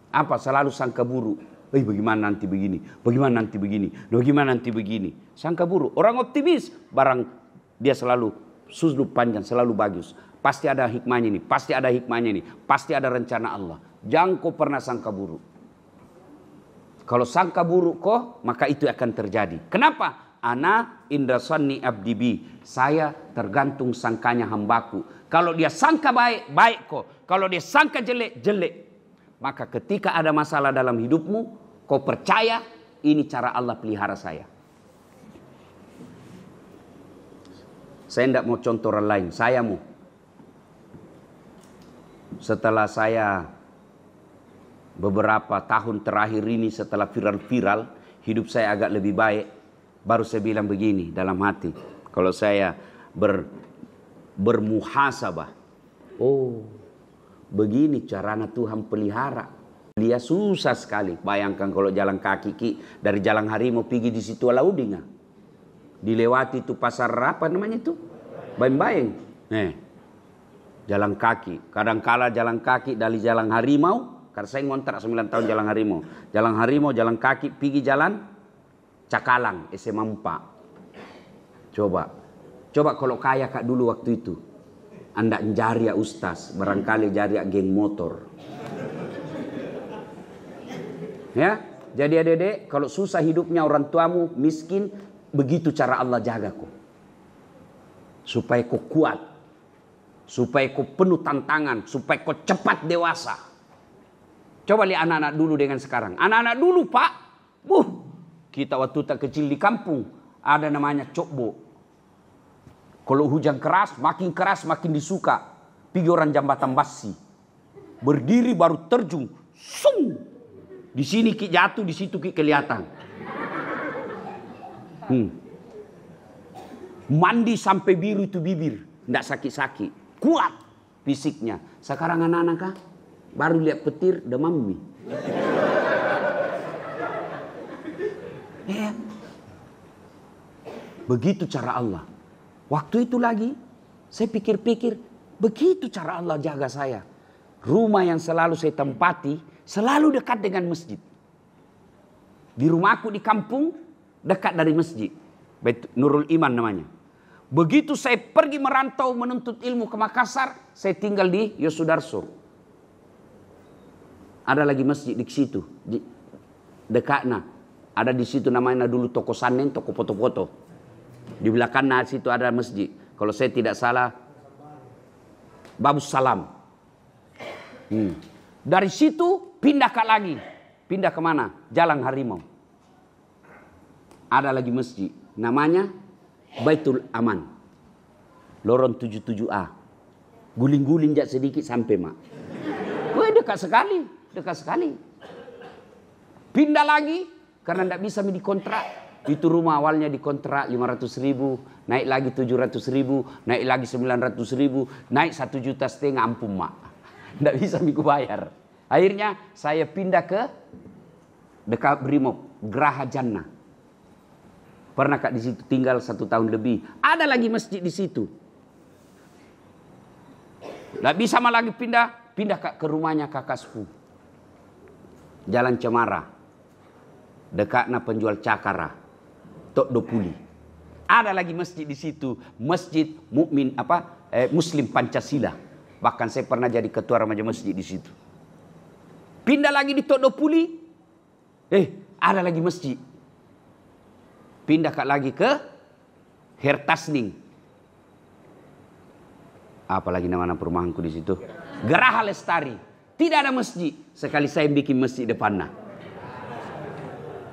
Apa? Selalu sangka buruk. Bagaimana nanti begini? Bagaimana nanti begini? Bagaimana nanti begini? Sangka buruk. Orang optimis, barang dia selalu sudut panjang, selalu bagus. Pasti ada hikmahnya ini, pasti ada hikmahnya ini, pasti ada rencana Allah. Jangan kau pernah sangka buruk. Kalau sangka buruk kok, maka itu akan terjadi. Kenapa? Ana indasanni abdi bi. Saya tergantung sangkanya hambaku. Kalau dia sangka baik, baik kok. Kalau dia sangka jelek, jelek. Maka ketika ada masalah dalam hidupmu, kau percaya ini cara Allah pelihara saya. Saya tidak mau contoh orang lain, saya mau. Setelah saya beberapa tahun terakhir ini setelah viral-viral, hidup saya agak lebih baik. Baru saya bilang begini dalam hati. Kalau saya bermuhasabah. Oh, begini caranya Tuhan pelihara. Dia susah sekali. Bayangkan kalau jalan kaki dari Jalan Harimau pergi di situ Alaudinga. Dilewati itu pasar apa namanya itu? Baeng-baeng. Jalan kaki. Kadangkala jalan kaki dari Jalan Harimau. Karena saya ngontrak 9 tahun Jalan Harimau. Jalan Harimau, jalan kaki, pergi jalan Cakalang, SMA 4. Coba kalau kaya kak dulu waktu itu. Anda jari ya ustaz, barangkali jari ya geng motor. Ya, jadi adik-adik, kalau susah hidupnya orang tuamu, miskin, begitu cara Allah jaga kau. Supaya kau kuat. Supaya kau penuh tantangan, supaya kau cepat dewasa. Coba lihat anak-anak dulu dengan sekarang. Anak-anak dulu pak, kita waktu tak kecil di kampung, ada namanya cokbo. Kalau hujan keras makin disuka. Pergi orang jambatan basi. Berdiri baru terjun. Sung. Di sini ki jatuh, di situ ki kelihatan. Mandi sampai biru itu bibir. Tidak sakit-sakit. Kuat fisiknya. Sekarang anak-anak kah? Baru lihat petir demam mie. Begitu cara Allah. Waktu itu lagi saya pikir-pikir, begitu cara Allah jaga saya. Rumah yang selalu saya tempati selalu dekat dengan masjid. Di rumahku di kampung dekat dari masjid. Nurul Iman namanya. Begitu saya pergi merantau menuntut ilmu ke Makassar, saya tinggal di Yosudarso. Ada lagi masjid di situ, di dekatnya. Ada di situ namanya dulu toko Sanen, toko foto-foto. Di belakangnya situ ada masjid. Kalau saya tidak salah, Babus Salam. Dari situ pindah lagi. Pindah kemana? Jalan Harimau. Ada lagi masjid. Namanya Baitul Aman. Lorong 77A. Guling-guling jak sedikit sampai mak. Wah, dekat sekali. Dekat sekali. Pindah lagi. Karena tidak bisa dikontrak. Itu rumah awalnya dikontrak 500.000. Naik lagi 700.000. Naik lagi 900.000. Naik 1,5 juta ampun mak. Tidak bisa aku bayar. Akhirnya saya pindah ke dekat Brimob. Geraha Jannah. Pernah kak di situ tinggal 1 tahun lebih. Ada lagi masjid di situ. Tidak bisa malah lagi pindah kak ke rumahnya kakak sepupu. Jalan Cemara. Dekatnya penjual cakara. Tok Dopuli. Ada lagi masjid di situ. Masjid Mukmin Muslim Pancasila. Bahkan saya pernah jadi ketua remaja masjid di situ. Pindah lagi di Tok Dopuli. Ada lagi masjid. Pindah lagi ke Hertasning. Apalagi nama perumahanku di situ? Geraha Lestari. Tidak ada masjid. Sekali saya bikin masjid depannya.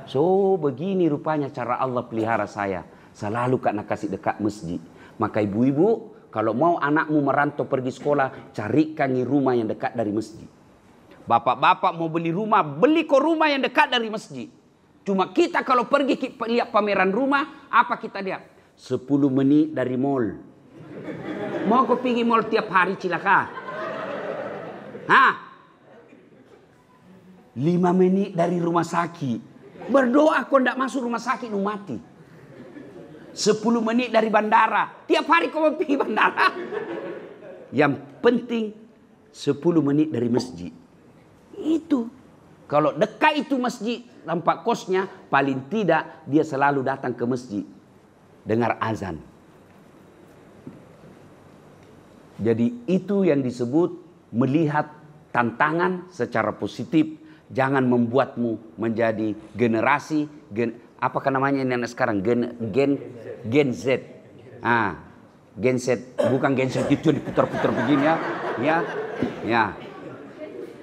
So begini rupanya cara Allah pelihara saya. Selalu kak nak kasih dekat masjid. Maka ibu-ibu kalau mau anakmu merantau pergi sekolah, carikan rumah yang dekat dari masjid. Bapak-bapak mau beli rumah, beli kok rumah yang dekat dari masjid. Cuma kita kalau pergi lihat pameran rumah, apa kita lihat? 10 menit dari mall. Mau kau pergi mall tiap hari cilaka? 5 menit dari rumah sakit. Berdoa kau tidak masuk rumah sakit, nu mati. 10 menit dari bandara. Tiap hari kau mau pergi bandara. Yang penting 10 menit dari masjid. Itu. Kalau dekat itu masjid, nampak kosnya, paling tidak dia selalu datang ke masjid. Dengar azan. Jadi itu yang disebut melihat tantangan secara positif. Jangan membuatmu menjadi generasi, apakah namanya ini sekarang? Gen Z. Gen Z, bukan Gen Z itu diputar-putar begini ya.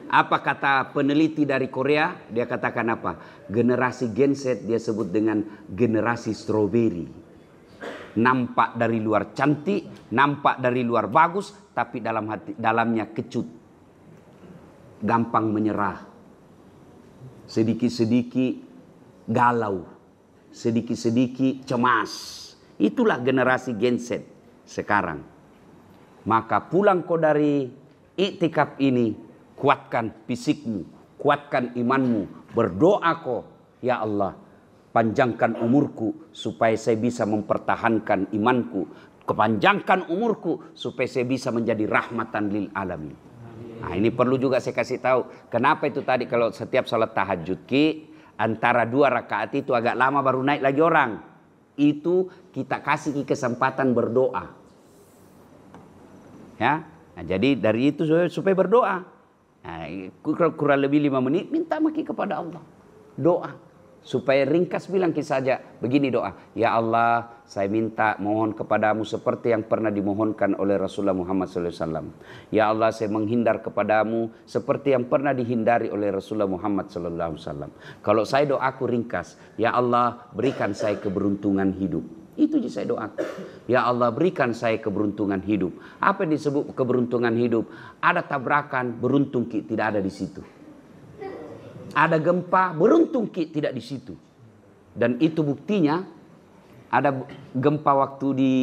Apa kata peneliti dari Korea? Dia katakan apa? Generasi Gen Z dia sebut dengan generasi strawberry. Nampak dari luar cantik, nampak dari luar bagus, tapi dalamnya kecut. Gampang menyerah. Sedikit-sedikit galau. Sedikit-sedikit cemas. Itulah generasi Gen Z sekarang. Maka pulang kau dari iktikaf ini, kuatkan fisikmu, kuatkan imanmu, berdoa kau, ya Allah, panjangkan umurku supaya saya bisa mempertahankan imanku, kepanjangkan umurku supaya saya bisa menjadi rahmatan lil alamin. Nah, ini perlu juga saya kasih tahu. Kenapa itu tadi kalau setiap salat tahajud antara 2 rakaat itu agak lama baru naik lagi orang. Itu kita kasih kesempatan berdoa. Ya. Nah, jadi dari itu supaya berdoa. Nah, kurang lebih 5 menit minta maki kepada Allah. Doa. Supaya ringkas bilang saja. Begini doa. Ya Allah, saya minta mohon kepadamu seperti yang pernah dimohonkan oleh Rasulullah Muhammad SAW. Ya Allah, saya menghindar kepadamu seperti yang pernah dihindari oleh Rasulullah Muhammad SAW. Kalau saya doaku ringkas. Ya Allah, berikan saya keberuntungan hidup. Itu je saya doakan. Ya Allah, berikan saya keberuntungan hidup. Apa yang disebut keberuntungan hidup? Ada tabrakan, beruntung tidak ada di situ. Ada gempa, beruntung tidak di situ. Dan itu buktinya ada gempa waktu di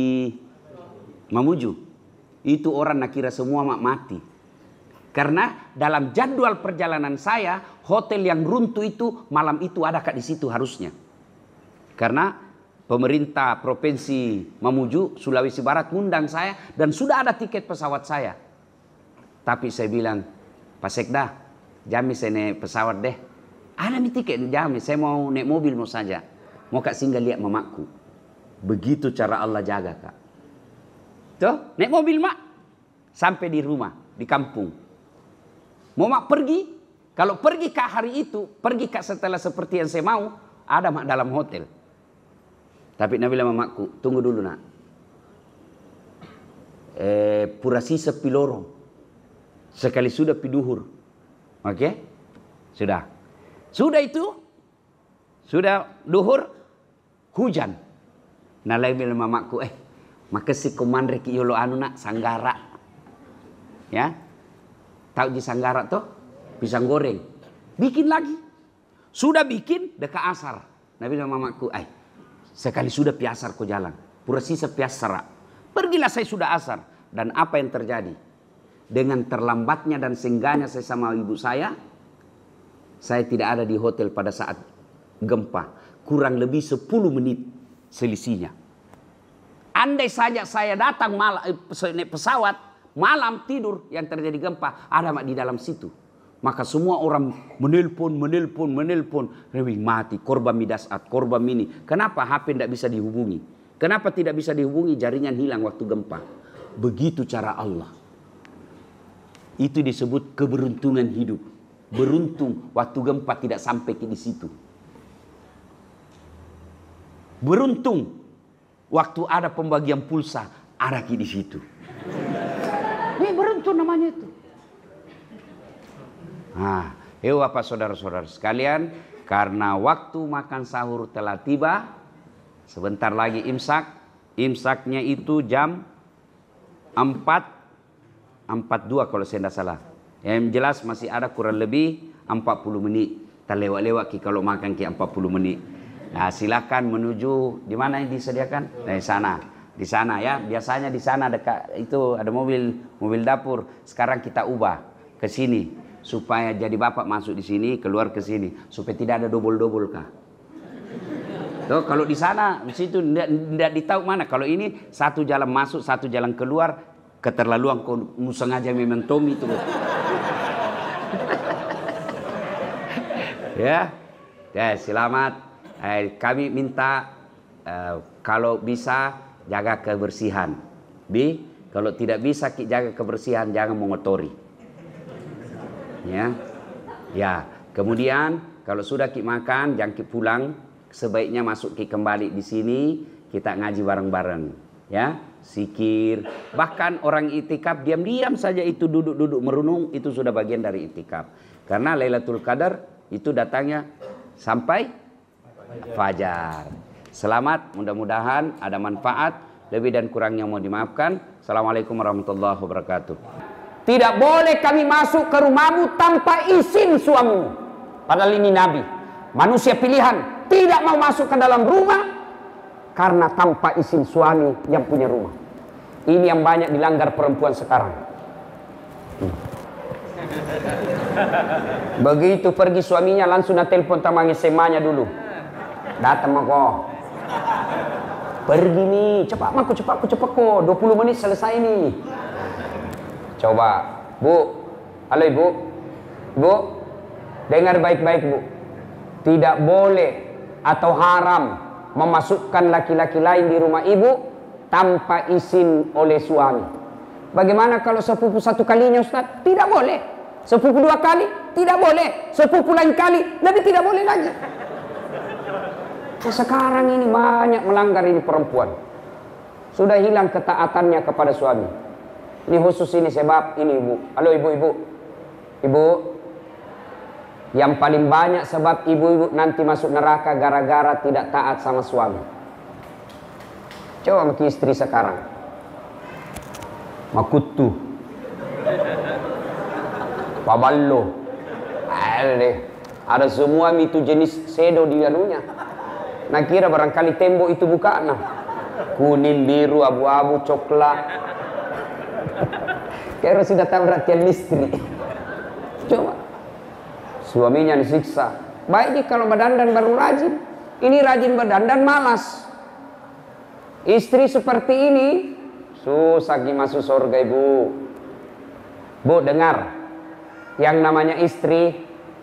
Mamuju. Itu orang nak kira semua mati. Karena dalam jadwal perjalanan saya, hotel yang runtuh itu malam itu ada di situ harusnya. Karena pemerintah Provinsi Mamuju, Sulawesi Barat ngundang saya dan sudah ada tiket pesawat saya. Tapi saya bilang, Pak Sekda, jamin saya naik pesawat deh. Ada nih tiket jamin, saya mau naik mobil mau saja. Mau kak singgah lihat mamaku. Begitu cara Allah jaga, Kak. Tuh, naik mobil mak, sampai di rumah, di kampung. Mau mak pergi, kalau pergi Kak hari itu, pergi Kak setelah seperti yang saya mau, ada mak dalam hotel. Tapi Nabi bilang sama makku, tunggu dulu nak. Purasisa pilorong. Sekali sudah piduhur. Oke? Sudah. Sudah itu, sudah duhur, hujan. Nah lagi bilang mamaku, makasih komandre ki yolo anu nak sanggara. Ya. Tahu di sanggara tuh? Pisang goreng. Bikin lagi. Sudah bikin dekat asar. Nabi bilang mamaku, sekali sudah piasar ko jalan. Purasisa piasara. Pergilah saya sudah asar. Dan apa yang terjadi? Dengan terlambatnya dan sengganya saya sama ibu saya tidak ada di hotel pada saat gempa. Kurang lebih 10 menit selisihnya. Andai saja saya datang pesawat malam tidur yang terjadi gempa, ada mak di dalam situ. Maka semua orang menelpon. Lebih mati, korban midasat, korban mini. Kenapa HP tidak bisa dihubungi? Kenapa tidak bisa dihubungi? Jaringan hilang waktu gempa. Begitu cara Allah. Itu disebut keberuntungan hidup. Beruntung waktu gempa tidak sampai di situ. Beruntung waktu ada pembagian pulsa ada di situ. Ini beruntung namanya itu. Bapak saudara-saudara sekalian, karena waktu makan sahur telah tiba, sebentar lagi imsak. Imsaknya itu jam 4.42 kalau saya tidak salah. Yang jelas masih ada kurang lebih 40 menit. Terlewat-lewat kalau makan 40 menit. Nah, silakan menuju di mana yang disediakan? Di sana. Di sana ya. Biasanya di sana dekat itu ada mobil dapur. Sekarang kita ubah ke sini supaya jadi bapak masuk di sini, keluar ke sini supaya tidak ada double-double kah. Tuh, kalau di sana di situ tidak ditahu mana. Kalau ini satu jalan masuk, satu jalan keluar, keterlaluan kau sengaja mementom itu. Ya, selamat. Kami minta kalau bisa jaga kebersihan. Kalau tidak bisa jaga kebersihan jangan mengotori. Ya. Kemudian kalau sudah makan jangan pulang. Sebaiknya masuk kembali di sini kita ngaji bareng-bareng. Ya, zikir. Bahkan orang itikaf diam-diam saja itu duduk-duduk merenung itu sudah bagian dari itikaf. Karena Lailatul Qadar itu datangnya sampai fajar. Selamat, mudah-mudahan ada manfaat. Lebih dan kurangnya mau dimaafkan. Assalamualaikum warahmatullahi wabarakatuh. Tidak boleh kami masuk ke rumahmu tanpa izin suamimu. Padahal ini Nabi, manusia pilihan, tidak mau masuk ke dalam rumah karena tanpa izin suami yang punya rumah. Ini yang banyak dilanggar perempuan sekarang. Begitu pergi suaminya langsung telepon tamang SMA-nya dulu. Datang mako. Pergi nih, cepat kok. 20 menit selesai nih. Coba, Bu. Halo Ibu. Bu, dengar baik-baik Bu. Tidak boleh atau haram memasukkan laki-laki lain di rumah Ibu tanpa izin oleh suami. Bagaimana kalau sepupu satu kalinya Ustaz? Tidak boleh. Sepupu 2 kali? Tidak boleh. Sepupu lain kali? Lebih tidak boleh lagi. Sekarang ini banyak melanggar ini perempuan. Sudah hilang ketaatannya kepada suami. Ini khusus ini sebab ini Ibu. Halo Ibu. Ibu. Yang paling banyak sebab ibu-ibu nanti masuk neraka gara-gara tidak taat sama suami. Coba sama istri sekarang. Makutu. Paballo. Ada semua itu jenis sedo di anunya. Nah kira barangkali tembok itu bukan. Kuning, biru, abu-abu, coklat. Kira sudah tahu perhatian istri. Coba. Suaminya disiksa. Baik kalau berdandan baru rajin. Ini rajin berdandan malas. Istri seperti ini susah masuk surga Ibu. Bu dengar. Yang namanya istri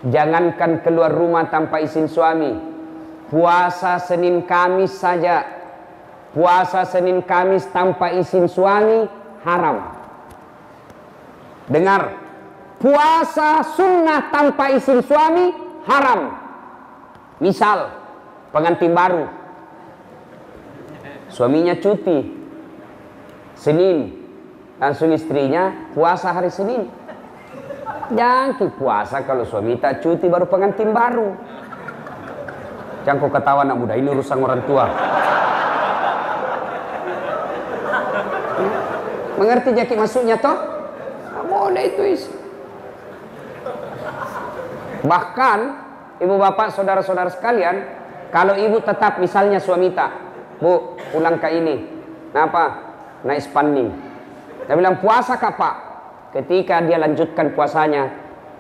jangankan keluar rumah tanpa izin suami. Puasa Senin Kamis saja puasa Senin Kamis tanpa izin suami haram. Dengar, puasa sunnah tanpa izin suami haram. Misal pengantin baru, suaminya cuti Senin, langsung istrinya puasa hari Senin. Jangan puasa kalau suami tak cuti baru pengantin baru. Jangan kau ketawa anak muda, ini urusan orang tua. Mengerti jadi maksudnya toh? Nah, boleh itu isi. Bahkan ibu bapak saudara-saudara sekalian, kalau ibu tetap misalnya suami tak, bu pulang ke ini, kenapa? Naik spanding. Dia bilang puasa kah pak? Ketika dia lanjutkan puasanya,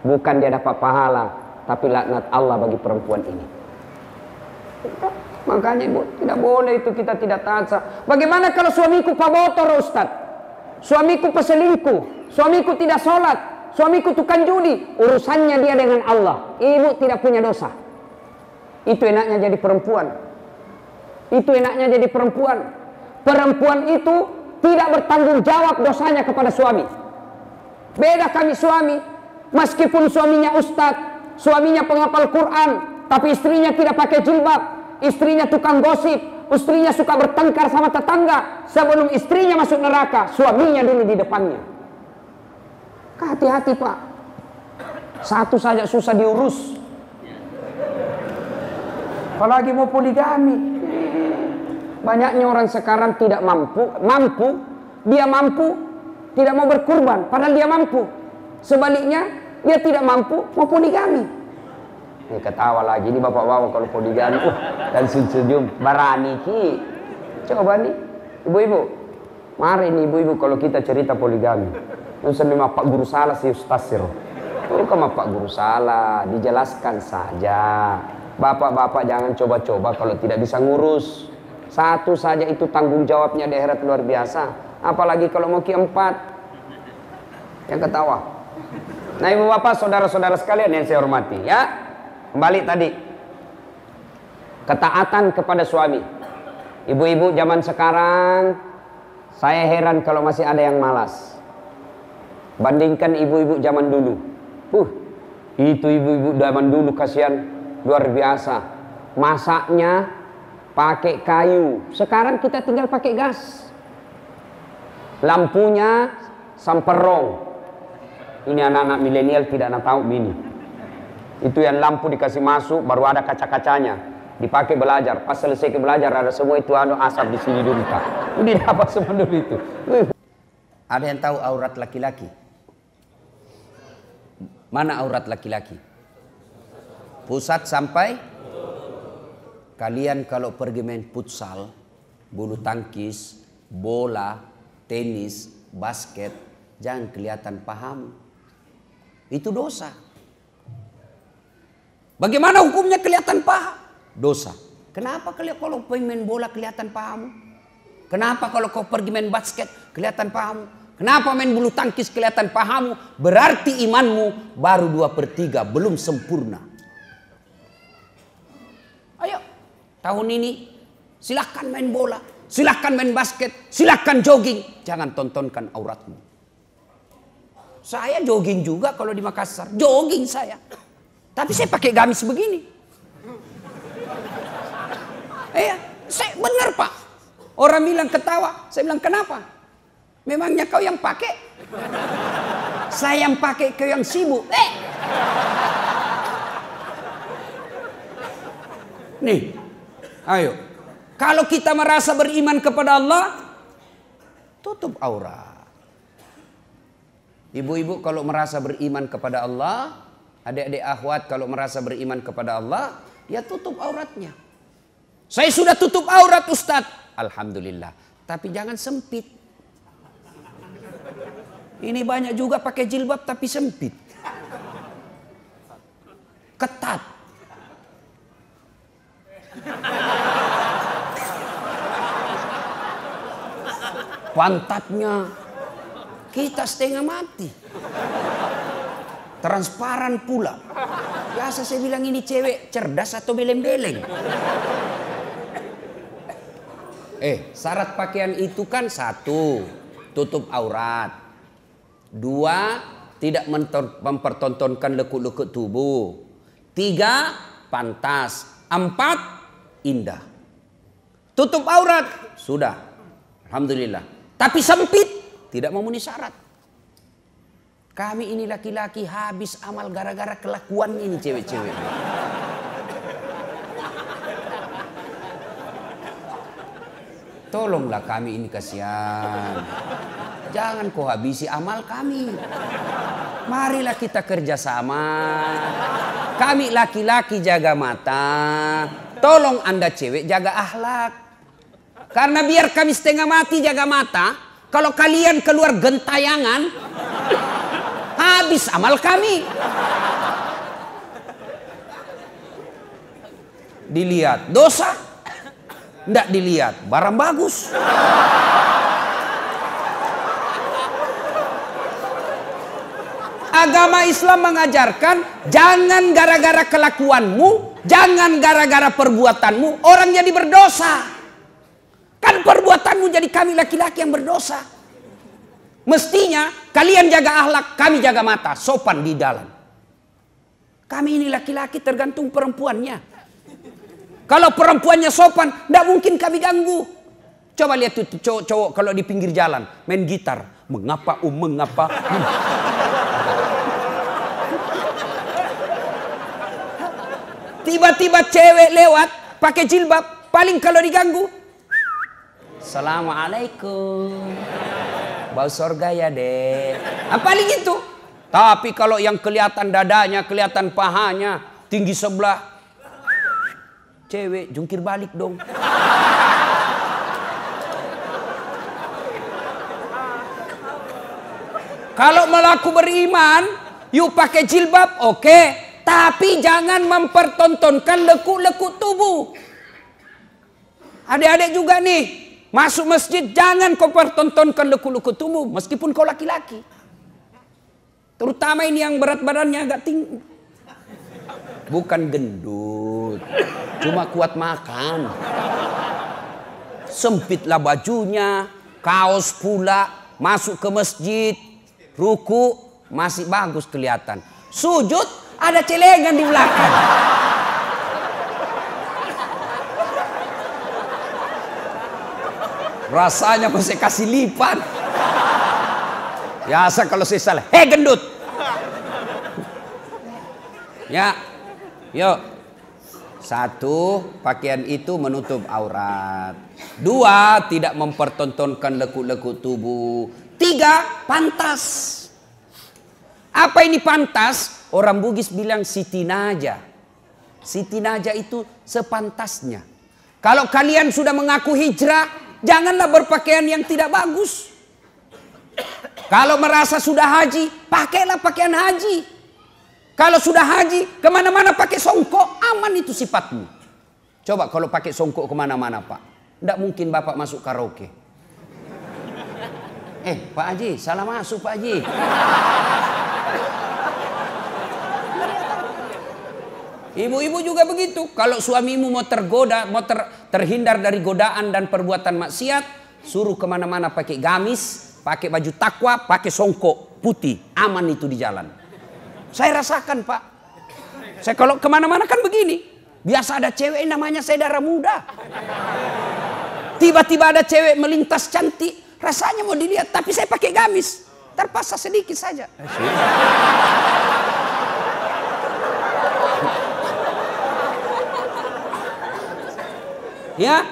bukan dia dapat pahala, tapi laknat Allah bagi perempuan ini. Makanya ibu, tidak boleh itu kita tidak taat. Bagaimana kalau suamiku pabotor Ustaz? Suamiku peselingkuh, suamiku tidak sholat, suamiku tukang judi, urusannya dia dengan Allah. Ibu tidak punya dosa. Itu enaknya jadi perempuan. Itu enaknya jadi perempuan. Perempuan itu tidak bertanggung jawab dosanya kepada suami. Beda kami suami, meskipun suaminya ustadz, suaminya penghafal Quran, tapi istrinya tidak pakai jilbab, istrinya tukang gosip, istrinya suka bertengkar sama tetangga. Sebelum istrinya masuk neraka, suaminya dulu di depannya. Hati-hati pak, satu saja susah diurus, apalagi mau poligami. Banyaknya orang sekarang tidak mampu, dia mampu tidak mau berkurban, padahal dia mampu. Sebaliknya, dia tidak mampu mau poligami. Ini ketawa lagi, ini bapak-bapak kalau poligami, dan senyum, barani ki. Coba nih, ibu-ibu, mari nih ibu-ibu kalau kita cerita poligami. Nusa memang Pak Guru salah sih Ustaz Siro. Bukan Pak Guru salah, dijelaskan saja. Bapak-bapak jangan coba-coba kalau tidak bisa ngurus. Satu saja itu tanggung jawabnya di akhirat luar biasa. Apalagi kalau mau keempat. Yang ketawa. Nah ibu bapak saudara-saudara sekalian yang saya hormati ya. Kembali tadi. Ketaatan kepada suami. Ibu-ibu zaman sekarang, saya heran kalau masih ada yang malas. Bandingkan ibu-ibu zaman dulu. Itu ibu-ibu zaman dulu kasihan luar biasa. Masaknya pakai kayu. Sekarang kita tinggal pakai gas. Lampunya samperong. Ini anak-anak milenial tidak tahu ini. Itu yang lampu dikasih masuk baru ada kaca-kacanya. Dipakai belajar. Pas selesai belajar ada semua itu asap di sini dulu Pak. Ini dapat semua dulu itu. Ada yang tahu aurat laki-laki? Mana aurat laki-laki? Pusat sampai kalian kalau pergi main futsal, bulu tangkis, bola, tenis, basket, jangan kelihatan pahamu. Itu dosa. Bagaimana hukumnya kelihatan paha? Dosa. Kenapa kalau main bola kelihatan pahamu? Kenapa kalau kau pergi main basket kelihatan pahamu? Kenapa main bulu tangkis kelihatan pahamu? Berarti imanmu baru 2/3, belum sempurna. Ayo, tahun ini silahkan main bola, silahkan main basket, silahkan jogging. Jangan tontonkan auratmu. Saya jogging juga kalau di Makassar, jogging saya. Tapi saya pakai gamis begini. Saya benar Pak. Orang bilang ketawa, saya bilang kenapa? Memangnya kau yang pakai? Saya yang pakai, kau yang sibuk. Nih, ayo. Kalau kita merasa beriman kepada Allah, tutup aurat. Ibu-ibu kalau merasa beriman kepada Allah, adik-adik akhwat kalau merasa beriman kepada Allah, ya tutup auratnya. Saya sudah tutup aurat Ustadz. Alhamdulillah. Tapi jangan sempit. Ini banyak juga pakai jilbab tapi sempit. Ketat. Pantatnya kita setengah mati. Transparan pula. Biasa saya bilang ini cewek cerdas atau beleng-beleng. Syarat pakaian itu kan 1, tutup aurat. 2, tidak mempertontonkan lekuk-lekuk tubuh. 3, pantas. 4, indah. Tutup aurat, sudah. Alhamdulillah. Tapi sempit, tidak memenuhi syarat. Kami ini laki-laki habis amal gara-gara kelakuannya ini cewek-cewek. Tolonglah kami ini, kasihan. Jangan kau habisi amal kami. Marilah kita kerjasama. Kami laki-laki jaga mata. Tolong Anda cewek jaga akhlak. Karena biar kami setengah mati jaga mata, kalau kalian keluar gentayangan, habis amal kami. Dilihat dosa, tidak dilihat barang bagus. Agama Islam mengajarkan jangan gara-gara kelakuanmu, jangan gara-gara perbuatanmu orang jadi berdosa. Kan perbuatanmu jadi kami laki-laki yang berdosa. Mestinya kalian jaga akhlak, kami jaga mata, sopan di dalam. Kami ini laki-laki tergantung perempuannya. Kalau perempuannya sopan, tidak mungkin kami ganggu. Coba lihat tuh cowok-cowok kalau di pinggir jalan main gitar, mengapa mengapa. Tiba-tiba cewek lewat pakai jilbab, paling kalau diganggu, Assalamualaikum, bau surga ya deh. Paling itu. Tapi kalau yang kelihatan dadanya, kelihatan pahanya, tinggi sebelah, cewek jungkir balik dong. Kalau melaku beriman, yuk pakai jilbab, oke. Tapi jangan mempertontonkan lekuk-lekuk tubuh. Adik-adik juga nih, masuk masjid jangan kau pertontonkan lekuk-lekuk tubuh, meskipun kau laki-laki. Terutama ini yang berat badannya agak tinggi. Bukan gendut, cuma kuat makan. Sempitlah bajunya, kaos pula, masuk ke masjid, ruku masih bagus kelihatan. Sujud ada celengan di belakang. Rasanya masih kasih lipat. Biasa kalau saya salah, hei gendut. Ya, yuk. 1, pakaian itu menutup aurat. 2, tidak mempertontonkan lekuk-lekuk tubuh. 3, pantas. Apa ini pantas? Orang Bugis bilang Siti Naja. Siti Naja itu sepantasnya. Kalau kalian sudah mengaku hijrah, janganlah berpakaian yang tidak bagus. Kalau merasa sudah haji, pakailah pakaian haji. Kalau sudah haji, kemana-mana pakai songkok, aman itu sifatmu. Coba kalau pakai songkok kemana-mana Pak. Tidak mungkin Bapak masuk karaoke. Pak Haji, salah masuk Pak Haji. Ibu-ibu juga begitu. Kalau suamimu mau tergoda, mau terhindar dari godaan dan perbuatan maksiat, suruh kemana-mana pakai gamis, pakai baju takwa, pakai songkok putih, aman itu di jalan. Saya rasakan Pak. Saya kalau kemana-mana kan begini. Biasa ada cewek namanya saya darah muda. Tiba-tiba ada cewek melintas cantik, rasanya mau dilihat, tapi saya pakai gamis, terpaksa sedikit saja. Ya,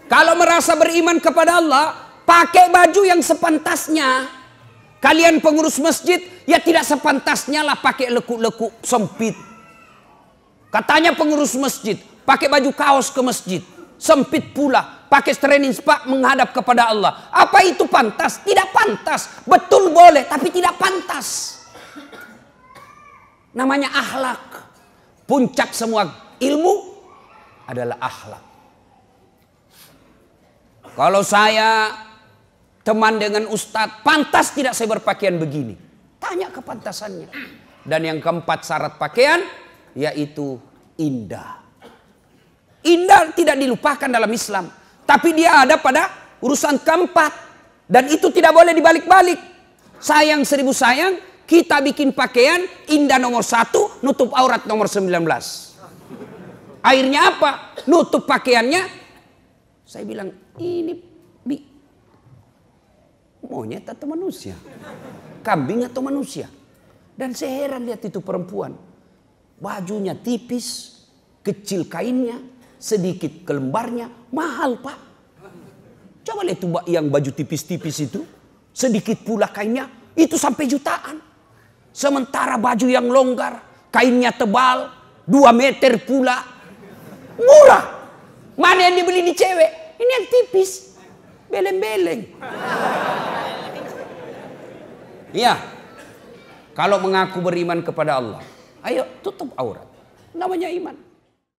kalau merasa beriman kepada Allah, pakai baju yang sepantasnya. Kalian pengurus masjid, ya tidak sepantasnya lah pakai lekuk-lekuk sempit. Katanya pengurus masjid, pakai baju kaos ke masjid, sempit pula, pakai training spa menghadap kepada Allah. Apa itu pantas? Tidak pantas. Betul boleh, tapi tidak pantas. Namanya akhlak. Puncak semua ilmu adalah akhlak. Kalau saya teman dengan ustadz, pantas tidak saya berpakaian begini? Tanya kepantasannya. Dan yang keempat syarat pakaian, yaitu indah. Indah tidak dilupakan dalam Islam. Tapi dia ada pada urusan keempat. Dan itu tidak boleh dibalik-balik. Sayang seribu sayang, kita bikin pakaian indah nomor 1, nutup aurat nomor 19. Akhirnya apa? Nutup pakaiannya. Saya bilang, ini monyet atau manusia? Kambing atau manusia? Dan saya heran lihat itu perempuan. Bajunya tipis, kecil kainnya, sedikit kelembarnya, mahal pak. Coba lihat tuh yang baju tipis-tipis itu, sedikit pula kainnya, itu sampai jutaan. Sementara baju yang longgar, kainnya tebal, 2 meter pula, murah. Mana yang dibeli di cewek? Ini yang tipis, beleng-beleng. Iya, kalau mengaku beriman kepada Allah, ayo tutup aurat. Namanya iman.